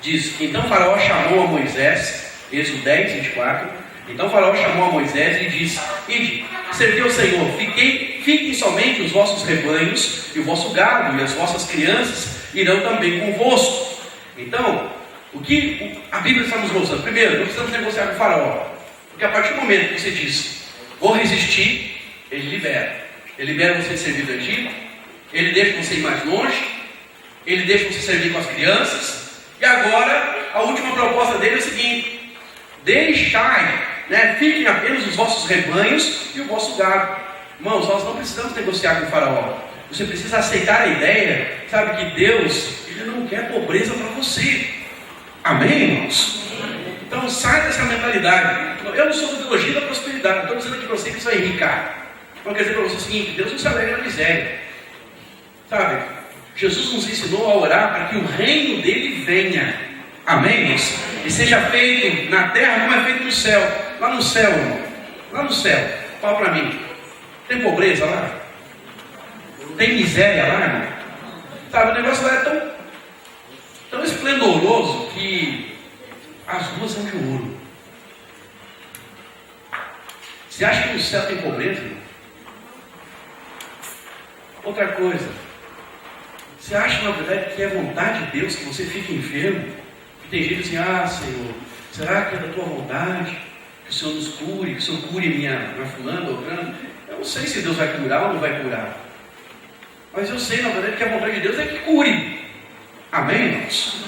diz, então Faraó chamou a Moisés, Êxodo 10, 24, então Faraó chamou a Moisés e disse, ide, servi ao Senhor, fiquem somente os vossos rebanhos, e o vosso gado, e as vossas crianças irão também convosco. Então, o que a Bíblia está nos mostrando? Primeiro, não precisamos negociar com o Faraó. Porque a partir do momento que você diz, vou resistir, ele libera. Ele libera você de servir do Egito, ele deixa você ir mais longe, ele deixa você servir com as crianças, e agora, a última proposta dele é o seguinte, deixai, né, fiquem apenas os vossos rebanhos e o vosso gado. Irmãos, nós não precisamos negociar com o Faraó. Você precisa aceitar a ideia, sabe, que Deus, Ele não quer pobreza para você. Amém, irmãos? Então sai dessa mentalidade. Eu não sou do teologia da prosperidade. Não estou dizendo aqui para você que você vai enricar. Não quer dizer para você o seguinte: Deus não se alegra na miséria. Sabe? Jesus nos ensinou a orar para que o reino dele venha. Amém, irmãos? E seja feito na terra como é feito no céu. Lá no céu, irmão. Lá no céu. Fala para mim. Tem pobreza lá? Tem miséria lá, irmão? Sabe? O negócio lá é tão esplendoroso que as ruas são de ouro. Você acha que no céu tem pobreza? Outra coisa, você acha na verdade que é vontade de Deus que você fique enfermo? Que tem gente assim, Senhor, será que é da tua vontade que o Senhor nos cure, que o Senhor cure minha fulana ou grande? Eu não sei se Deus vai curar ou não vai curar, mas eu sei na verdade que a vontade de Deus é que cure. Amém, irmãos?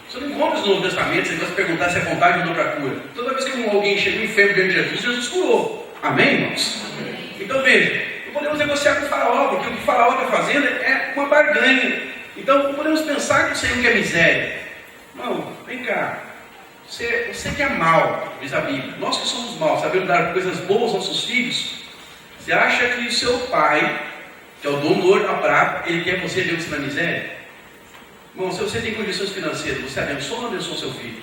Você não encontra no Novo Testamento, você vai se perguntar se é vontade ou não para cura. Toda vez que alguém chega enfermo diante de Jesus, Jesus curou. Amém, irmãos? Então veja, não podemos negociar com o Faraó, porque o que o Faraó está fazendo é uma barganha. Então não podemos pensar que o Senhor quer miséria. Não, vem cá. Você que é mal, diz a Bíblia. Nós que somos maus, sabemos dar coisas boas aos nossos filhos. Você acha que o seu pai, que é o dono do ouro da prata, ele quer você ver você na miséria? Irmão, se você tem condições financeiras, você abençoa ou não abençoa seu filho?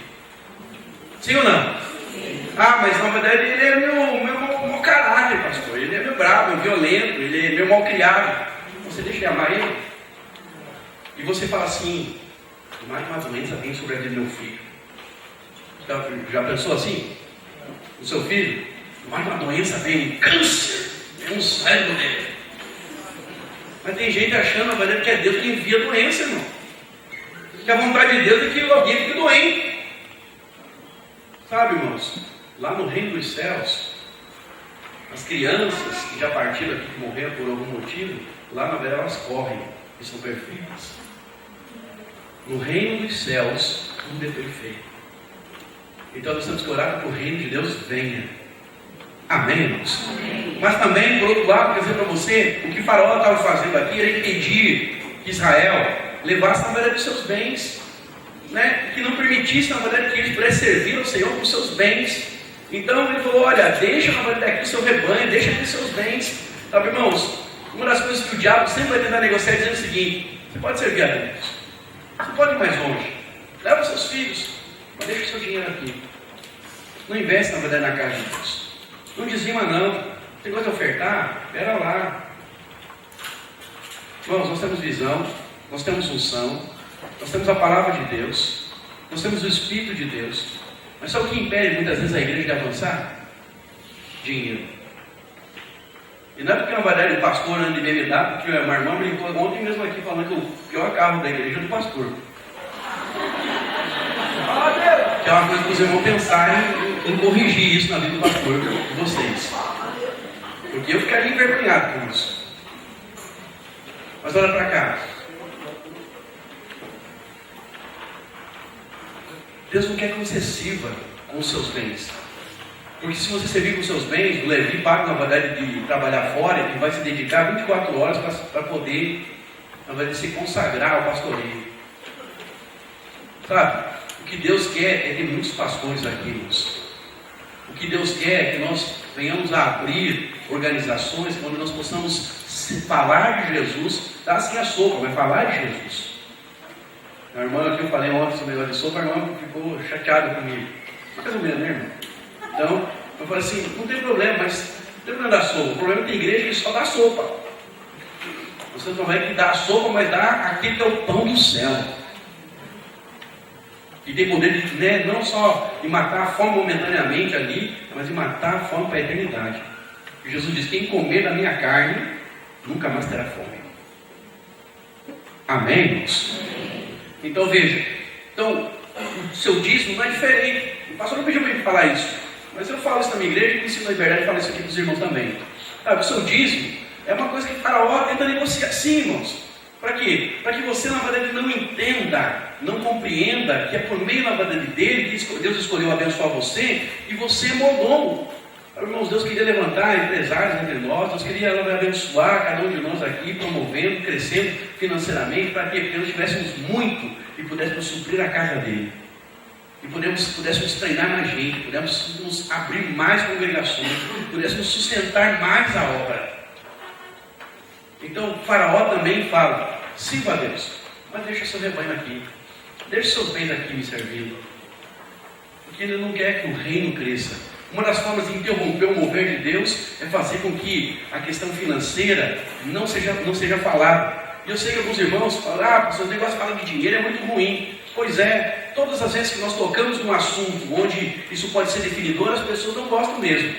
Sim ou não? Sim. Mas na verdade ele é meu mau caráter, pastor. Ele é meu bravo, meu violento, ele é meu mal criado. Você deixa ele amar ele? E você fala assim, mais uma doença vem sobre a vida do meu filho. Já pensou assim? O seu filho, vai uma doença, vem um câncer, é um cérebro dele. Mas tem gente achando, na verdade, que é Deus que envia a doença, irmão. Que a vontade de Deus é que alguém fique doente. Sabe, irmãos, lá no reino dos céus, as crianças que já partiram aqui, que morreram por algum motivo, lá na verdade elas correm e são perfeitas. No reino dos céus, tudo é perfeito. Então nós temos que orar para que o reino de Deus venha. Amém, irmãos? Amém. Mas também, por outro lado, quer dizer para você, o que Faraó estava fazendo aqui era impedir que Israel levasse na verdade os seus bens, né? Que não permitisse, na verdade, que eles pudessem servir ao Senhor com os seus bens. Então ele falou, olha, deixa na verdade aqui o seu rebanho, deixa aqui os seus bens. Sabe, irmãos, uma das coisas que o diabo sempre vai tentar negociar é dizendo o seguinte: você pode servir a Deus, você pode ir mais longe, leva os seus filhos, mas deixa o seu dinheiro aqui. Não investe, na verdade, na casa de Deus. Não dizima não. Tem coisa a ofertar? Espera lá. Irmãos, nós temos visão, nós temos unção, nós temos a palavra de Deus, nós temos o Espírito de Deus. Mas sabe o que impede muitas vezes a igreja de avançar? Dinheiro. E não é porque na verdade o pastor anda de BMW, porque uma irmã brincou ontem mesmo aqui falando que o pior carro da igreja é do pastor. Que é uma coisa que os irmãos pensarem em corrigir isso na vida do pastor de vocês. Porque eu ficaria envergonhado com isso. Mas olha para cá. Deus não quer que você sirva com os seus bens. Porque se você servir com os seus bens, o Levi paga, na verdade, de trabalhar fora, ele vai se dedicar 24 horas para poder, na verdade, se consagrar ao pastoreio. Sabe? O que Deus quer é ter muitos pastores aqui, irmãos. O que Deus quer é que nós venhamos a abrir organizações onde nós possamos falar de Jesus, dar assim a sopa, mas falar de Jesus. A irmã que eu falei ontem sobre o negócio de sopa, a irmã ficou chateada comigo. Mais ou menos, né, irmão? Então, eu falei assim, não tem problema, mas não tem problema da sopa. O problema é que tem igreja que só dá sopa. Você não vai que dar a sopa, mas dá aquele que é o pão do céu. E tem poder de, né, não só de matar a fome momentaneamente ali, mas de matar a fome para a eternidade. E Jesus diz, quem comer da minha carne, nunca mais terá fome. Amém, irmãos? Então veja, o seu dízimo não é diferente. O pastor não pediu para mim falar isso, mas eu falo isso na minha igreja e ensino na verdade e falo isso aqui para os irmãos também. Sabe, o seu dízimo é uma coisa que o Faraó tenta negociar sim, irmãos. Para quê? Para que você, na verdade, não entenda, não compreenda que é por meio, na verdade, dele que Deus escolheu abençoar você e você é mordomo. Irmãos, Deus queria levantar empresários entre nós, Deus queria abençoar cada um de nós aqui, promovendo, crescendo financeiramente, para que nós tivéssemos muito e pudéssemos suprir a casa dele. E pudéssemos treinar mais gente, pudéssemos abrir mais congregações, pudéssemos sustentar mais a obra. Então, o Faraó também fala, sirva a Deus, mas deixa seu rebanho aqui, deixa seus bens aqui me servindo. Porque ele não quer que o reino cresça. Uma das formas de interromper o mover de Deus é fazer com que a questão financeira não seja falada. E eu sei que alguns irmãos falam, seu negócio fala de dinheiro é muito ruim. Pois é, todas as vezes que nós tocamos num assunto onde isso pode ser definidor, as pessoas não gostam mesmo.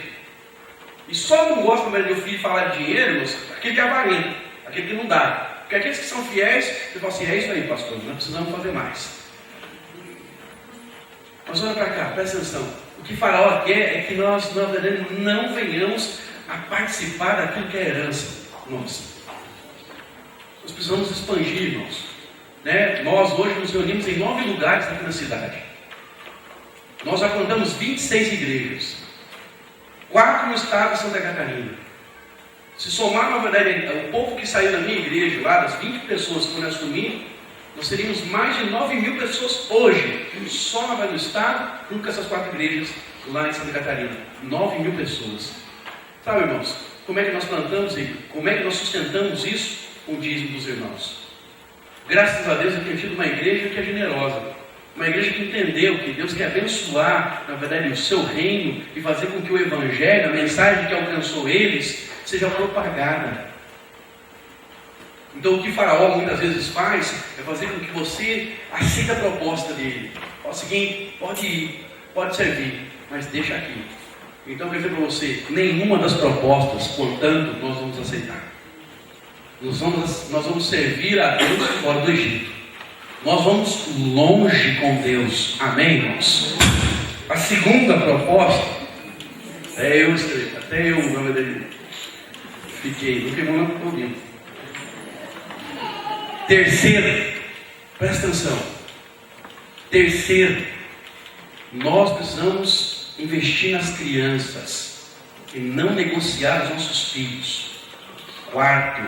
E só não gostam mesmo de eu filho falar de dinheiro, irmãos, aquele que é avarento, aquele que não dá. Porque aqueles que são fiéis, você fala assim, é isso aí, pastor, nós precisamos fazer mais. Mas olha para cá, presta atenção. O que Faraó quer é que nós, na verdade, não venhamos a participar daquilo que é herança nossa. Nós precisamos expandir, irmãos. Né? Nós hoje nos reunimos em 9 lugares aqui na cidade. Nós já plantamos 26 igrejas. 4 no estado de Santa Catarina. Se somar, na verdade, o povo que saiu da minha igreja, lá, das 20 pessoas que eu assumi, nós teríamos mais de 9.000 pessoas hoje, só no estado, com essas 4 igrejas lá em Santa Catarina. 9.000 pessoas. Sabe, irmãos, como é que nós plantamos e como é que nós sustentamos isso? Com o dízimo dos irmãos. Graças a Deus eu tenho tido uma igreja que é generosa. Uma igreja que entendeu que Deus quer abençoar, na verdade, o seu reino e fazer com que o evangelho, a mensagem que alcançou eles, seja propagada. Então o que Faraó muitas vezes faz é fazer com que você aceite a proposta dele. Fala o seguinte, pode ir, pode servir, mas deixa aqui. Então eu quero dizer para você, nenhuma das propostas, portanto, nós vamos aceitar. Nós vamos servir a Deus fora do Egito. Nós vamos longe com Deus. Amém, irmãos? A segunda proposta, até eu, na verdade, fiquei, não queimou nada comigo. Terceiro, presta atenção. Terceiro, nós precisamos investir nas crianças e não negociar os nossos filhos. Quarto,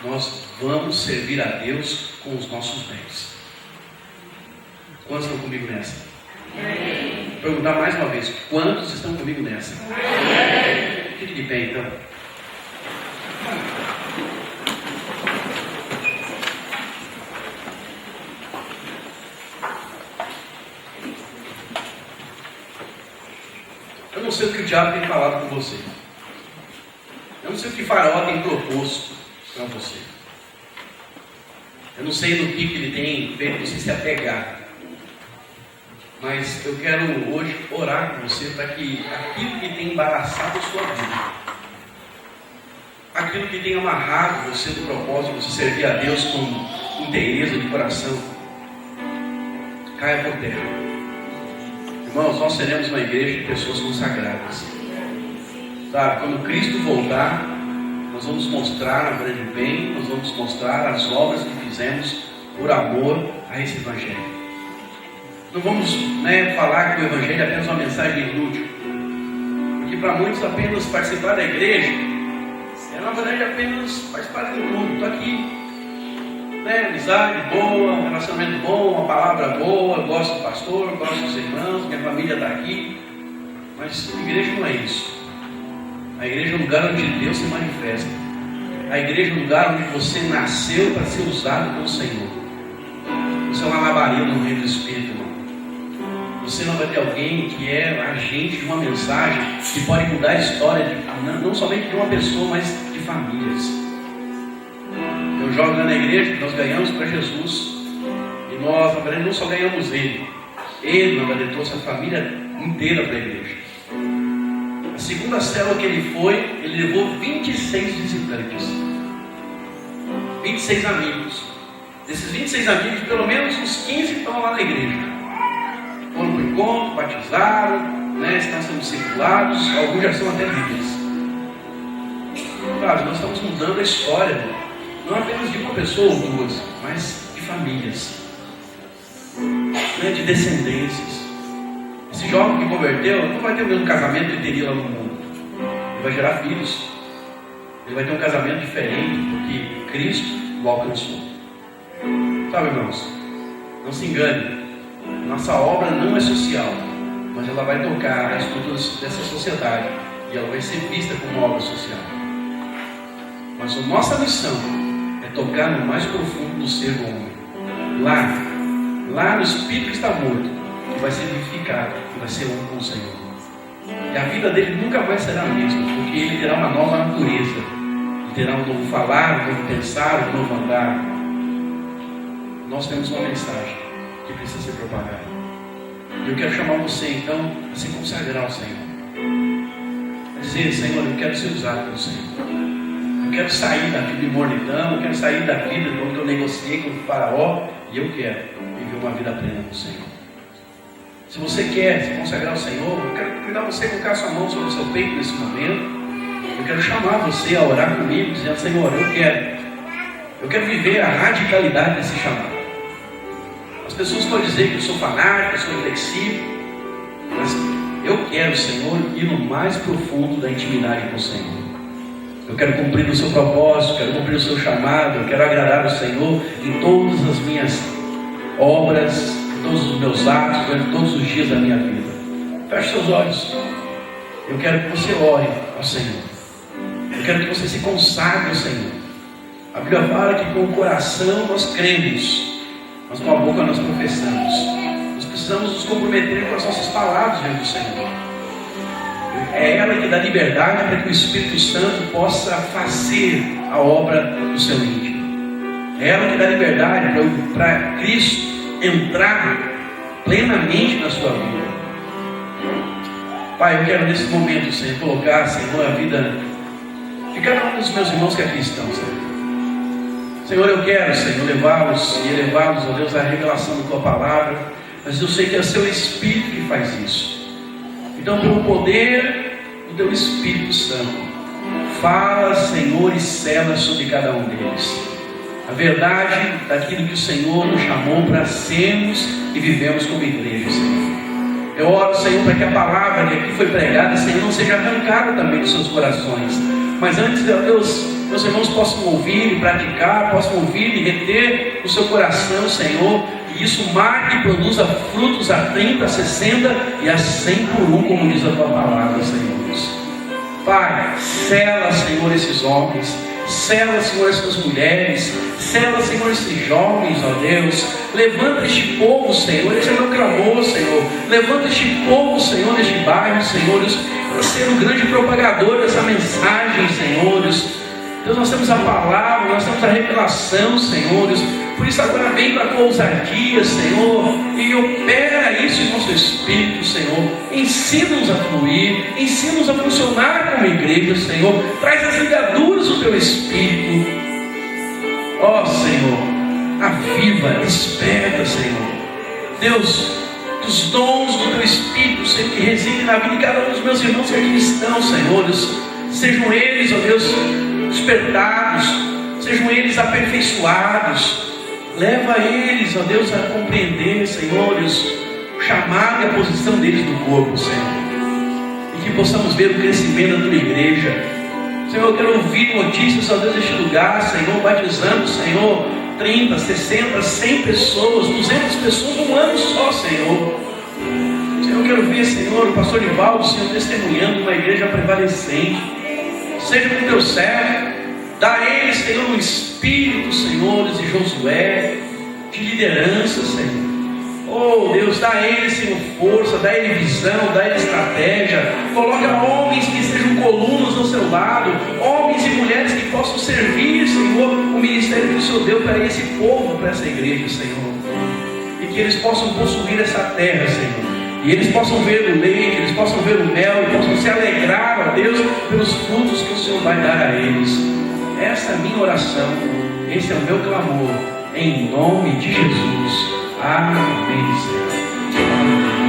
nós vamos servir a Deus com os nossos bens. Quantos estão comigo nessa? Vou perguntar mais uma vez, quantos estão comigo nessa? Fique de pé então. Eu não sei o que o diabo tem falado com você. Eu não sei o que Faraó tem proposto para você. Eu não sei do que ele tem feito você se apegar. Mas eu quero hoje orar com você para que aquilo que tem embaraçado a sua vida, aquilo que tem amarrado você do propósito de você servir a Deus com inteireza de coração, caia por terra. Irmãos, nós seremos uma igreja de pessoas consagradas. Sabe, quando Cristo voltar, nós vamos mostrar a grande bem, nós vamos mostrar as obras que fizemos por amor a esse Evangelho. Não vamos falar que o Evangelho é apenas uma mensagem inútil, porque para muitos apenas participar da igreja é na verdade apenas participar do mundo. Estou aqui, amizade boa, relacionamento bom, uma palavra boa, eu gosto do pastor, gosto dos irmãos, minha família está aqui. Mas a igreja não é isso. A igreja é um lugar onde Deus se manifesta. A igreja é um lugar onde você nasceu para ser usado pelo Senhor. Você é uma labareda no reino do Espírito, irmão. Você não vai ter alguém que é agente de uma mensagem que pode mudar a história não somente de uma pessoa, mas de famílias. Eu jogo na igreja que nós ganhamos para Jesus. E nós, na verdade, não só ganhamos Ele. Ele, na verdade, trouxe a família inteira para a igreja. A segunda célula que ele foi, ele levou 26 visitantes. 26 amigos. Desses 26 amigos, pelo menos uns 15 estão lá na igreja. Foram para o encontro, batizaram, estão sendo discipulados, alguns já são até líderes. Claro, nós estamos mudando a história, não apenas de uma pessoa ou duas, mas de famílias, de descendências. Esse jovem que converteu não vai ter o mesmo casamento que ele teria lá no mundo. Ele vai gerar filhos. Ele vai ter um casamento diferente, porque Cristo o alcançou. Sabe, irmãos? Não se engane. Nossa obra não é social, mas ela vai tocar as estruturas dessa sociedade e ela vai ser vista como uma obra social. Mas a nossa missão é tocar no mais profundo do ser do homem. Lá no espírito que está morto, que vai ser vivificado, que vai ser um com o Senhor. E a vida dele nunca mais será a mesma, porque ele terá uma nova natureza. Ele terá um novo falar, um novo pensar, um novo andar. Nós temos uma mensagem que precisa ser propagada. E eu quero chamar você então a se consagrar ao Senhor. A dizer, Senhor, eu quero ser usado pelo Senhor. Eu quero sair da vida de mornidão, eu quero sair da vida quando eu negociei com o Faraó, e eu quero viver uma vida plena com o Senhor. Se você quer se consagrar ao Senhor, eu quero convidar você a colocar sua mão sobre o seu peito nesse momento. Eu quero chamar você a orar comigo, dizendo, Senhor, eu quero viver a radicalidade desse chamado. As pessoas podem dizer que eu sou fanático, eu sou inflexível, mas eu quero, Senhor, ir no mais profundo da intimidade com o Senhor. Eu quero cumprir o seu propósito, quero cumprir o seu chamado, eu quero agradar o Senhor em todas as minhas obras, em todos os meus atos, durante todos os dias da minha vida. Feche seus olhos. Eu quero que você ore ao Senhor. Eu quero que você se consagre ao Senhor. A Bíblia fala que com o coração nós cremos, mas com a boca nós professamos. Nós precisamos nos comprometer com as nossas palavras diante do Senhor. É ela que dá liberdade para que o Espírito Santo possa fazer a obra do seu íntimo. É ela que dá liberdade para Cristo entrar plenamente na sua vida. Pai, eu quero nesse momento, Senhor, colocar, Senhor, a vida de cada um dos meus irmãos que aqui estão, Senhor. Senhor, eu quero, Senhor, levá-los e elevá-los, ó Deus, à revelação da Tua palavra, mas eu sei que é o Seu Espírito que faz isso. Então, pelo poder do Teu Espírito Santo, fala, Senhor, e sela sobre cada um deles a verdade daquilo que o Senhor nos chamou para sermos e vivemos como igreja, Senhor. Eu oro, Senhor, para que a palavra que aqui foi pregada, Senhor, não seja arrancada também dos seus corações, mas antes, ó Deus, meus irmãos possam ouvir e praticar, possam ouvir e reter no seu coração, Senhor, e isso marque e produza frutos a 30, a 60 e a 100 por um, como diz a Tua palavra, Senhor. Pai, sela, Senhor, esses homens, sela, Senhor, essas mulheres, sela, Senhor, esses jovens, ó Deus. Levanta este povo, Senhor, esse é o meu clamor, Senhor. Levanta este povo, Senhor, neste bairro, Senhores, para ser um grande propagador dessa mensagem, Senhores. Deus, nós temos a palavra, nós temos a revelação, Senhores. Por isso agora vem com a tua ousadia, Senhor, e opera isso em nosso espírito, Senhor. Ensina-nos a fluir, ensina-nos a funcionar como igreja, Senhor. Traz as ligaduras do teu espírito. Ó Senhor, aviva, desperta, Senhor. Deus, dos dons do teu espírito, Senhor, que reside na vida de cada um dos meus irmãos que aqui estão, Senhores. Sejam eles, ó Deus, despertados, sejam eles aperfeiçoados. Leva eles, ó Deus, a compreender, Senhores, o chamado e a posição deles no corpo, Senhor. E que possamos ver o crescimento da tua igreja. Senhor, eu quero ouvir notícias, ó Deus, deste lugar, Senhor, batizando, Senhor, 30, 60, 100 pessoas, 200 pessoas num ano só, Senhor. Senhor, eu quero ver, Senhor, o pastor Nivaldo, Senhor, testemunhando uma igreja prevalecente. Seja com teu servo, dá a eles, Senhor, um espírito, Senhores, de Josué, de liderança, Senhor. Oh Deus, dá a eles, Senhor, força, dá a eles visão, dá a eles estratégia. Coloca homens que sejam colunas ao seu lado, homens e mulheres que possam servir, Senhor, o ministério que o Senhor deu para esse povo, para essa igreja, Senhor. E que eles possam possuir essa terra, Senhor. E eles possam ver o leite, eles possam ver o mel, e possam se alegrar, ó Deus, pelos frutos que o Senhor vai dar a eles. Essa é a minha oração, esse é o meu clamor, em nome de Jesus. Amém, Senhor. Amém.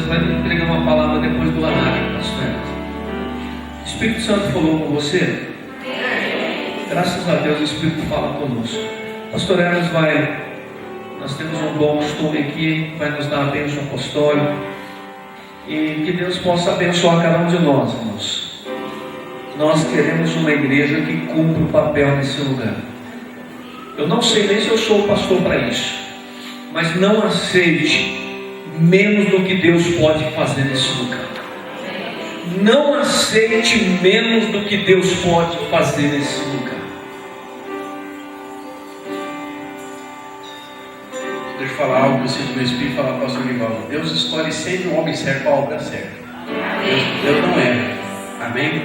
Santo vai me entregar uma palavra depois do horário, pastor. O Espírito Santo falou com você? Graças a Deus o Espírito fala conosco. Pastor Eros nós temos um bom costume aqui, vai nos dar a bênção apostólica. E que Deus possa abençoar cada um de nós, irmãos. Nós queremos uma igreja que cumpra o papel nesse lugar. Eu não sei nem se eu sou pastor para isso, mas não aceite menos do que Deus pode fazer nesse lugar. Não aceite menos do que Deus pode fazer nesse lugar. Deixa eu falar algo que eu sinto no Espírito falar para o pastor Nivaldo. Deus escolhe sempre um homem certo para a obra certa. Deus não erra. Amém?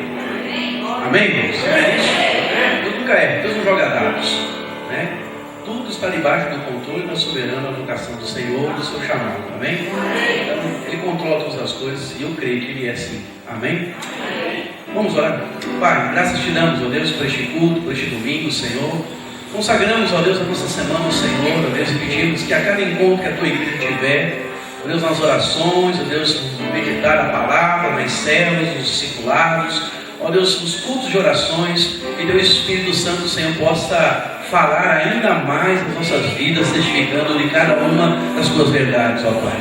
Amém, irmãos? É isso? Deus nunca erra. Deus não joga dados, né? Tudo está debaixo do controle da soberana vocação do Senhor, do seu chamado. Amém? Então, Ele controla todas as coisas e eu creio que Ele é assim. Amém? Vamos orar. Pai, graças te damos, ó Deus, por este culto, por este domingo, Senhor. Consagramos, ó Deus, a nossa semana, Senhor, ó Deus, e pedimos que a cada encontro que a tua igreja tiver, ó Deus, nas orações, ó Deus, meditar a palavra, nas células, nos discipulados, ó Deus, nos cultos de orações, que teu Espírito Santo, Senhor, possa falar ainda mais nas nossas vidas, testificando de cada uma das tuas verdades, ó Pai.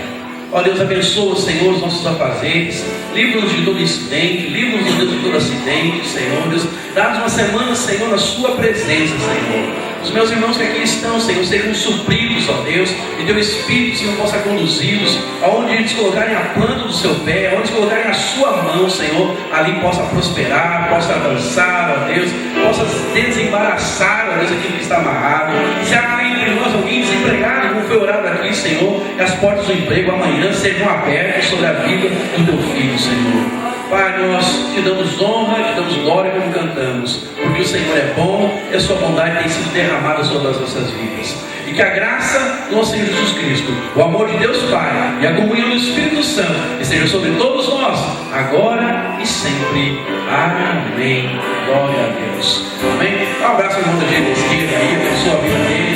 Ó Deus, abençoa, Senhor, os nossos afazeres, livra-nos de todo incidente, livra-nos, ó Deus, de todo acidente, Senhor, Deus, dá-nos uma semana, Senhor, na sua presença, Senhor. Os meus irmãos que aqui estão, Senhor, sejam supridos, ó Deus, e teu Espírito, Senhor, possa conduzi-los, aonde eles colocarem a planta do seu pé, aonde eles colocarem a sua mão, Senhor, ali possa prosperar, possa avançar, ó Deus, possa desembaraçar, ó Deus, aquilo que está amarrado. Se há entre nós alguém desempregado, como foi orado aqui, Senhor, que as portas do emprego amanhã sejam abertas sobre a vida do teu filho, Senhor. Pai, nós te damos honra, te damos glória como cantamos, porque o Senhor é bom e a sua bondade tem sido derramada sobre as nossas vidas. E que a graça do nosso Senhor Jesus Cristo, o amor de Deus Pai e a comunhão do Espírito Santo esteja sobre todos nós, agora e sempre. Amém. Glória a Deus. Amém. Um abraço ao irmão da direita esquerda aí, abençoa a vida dele.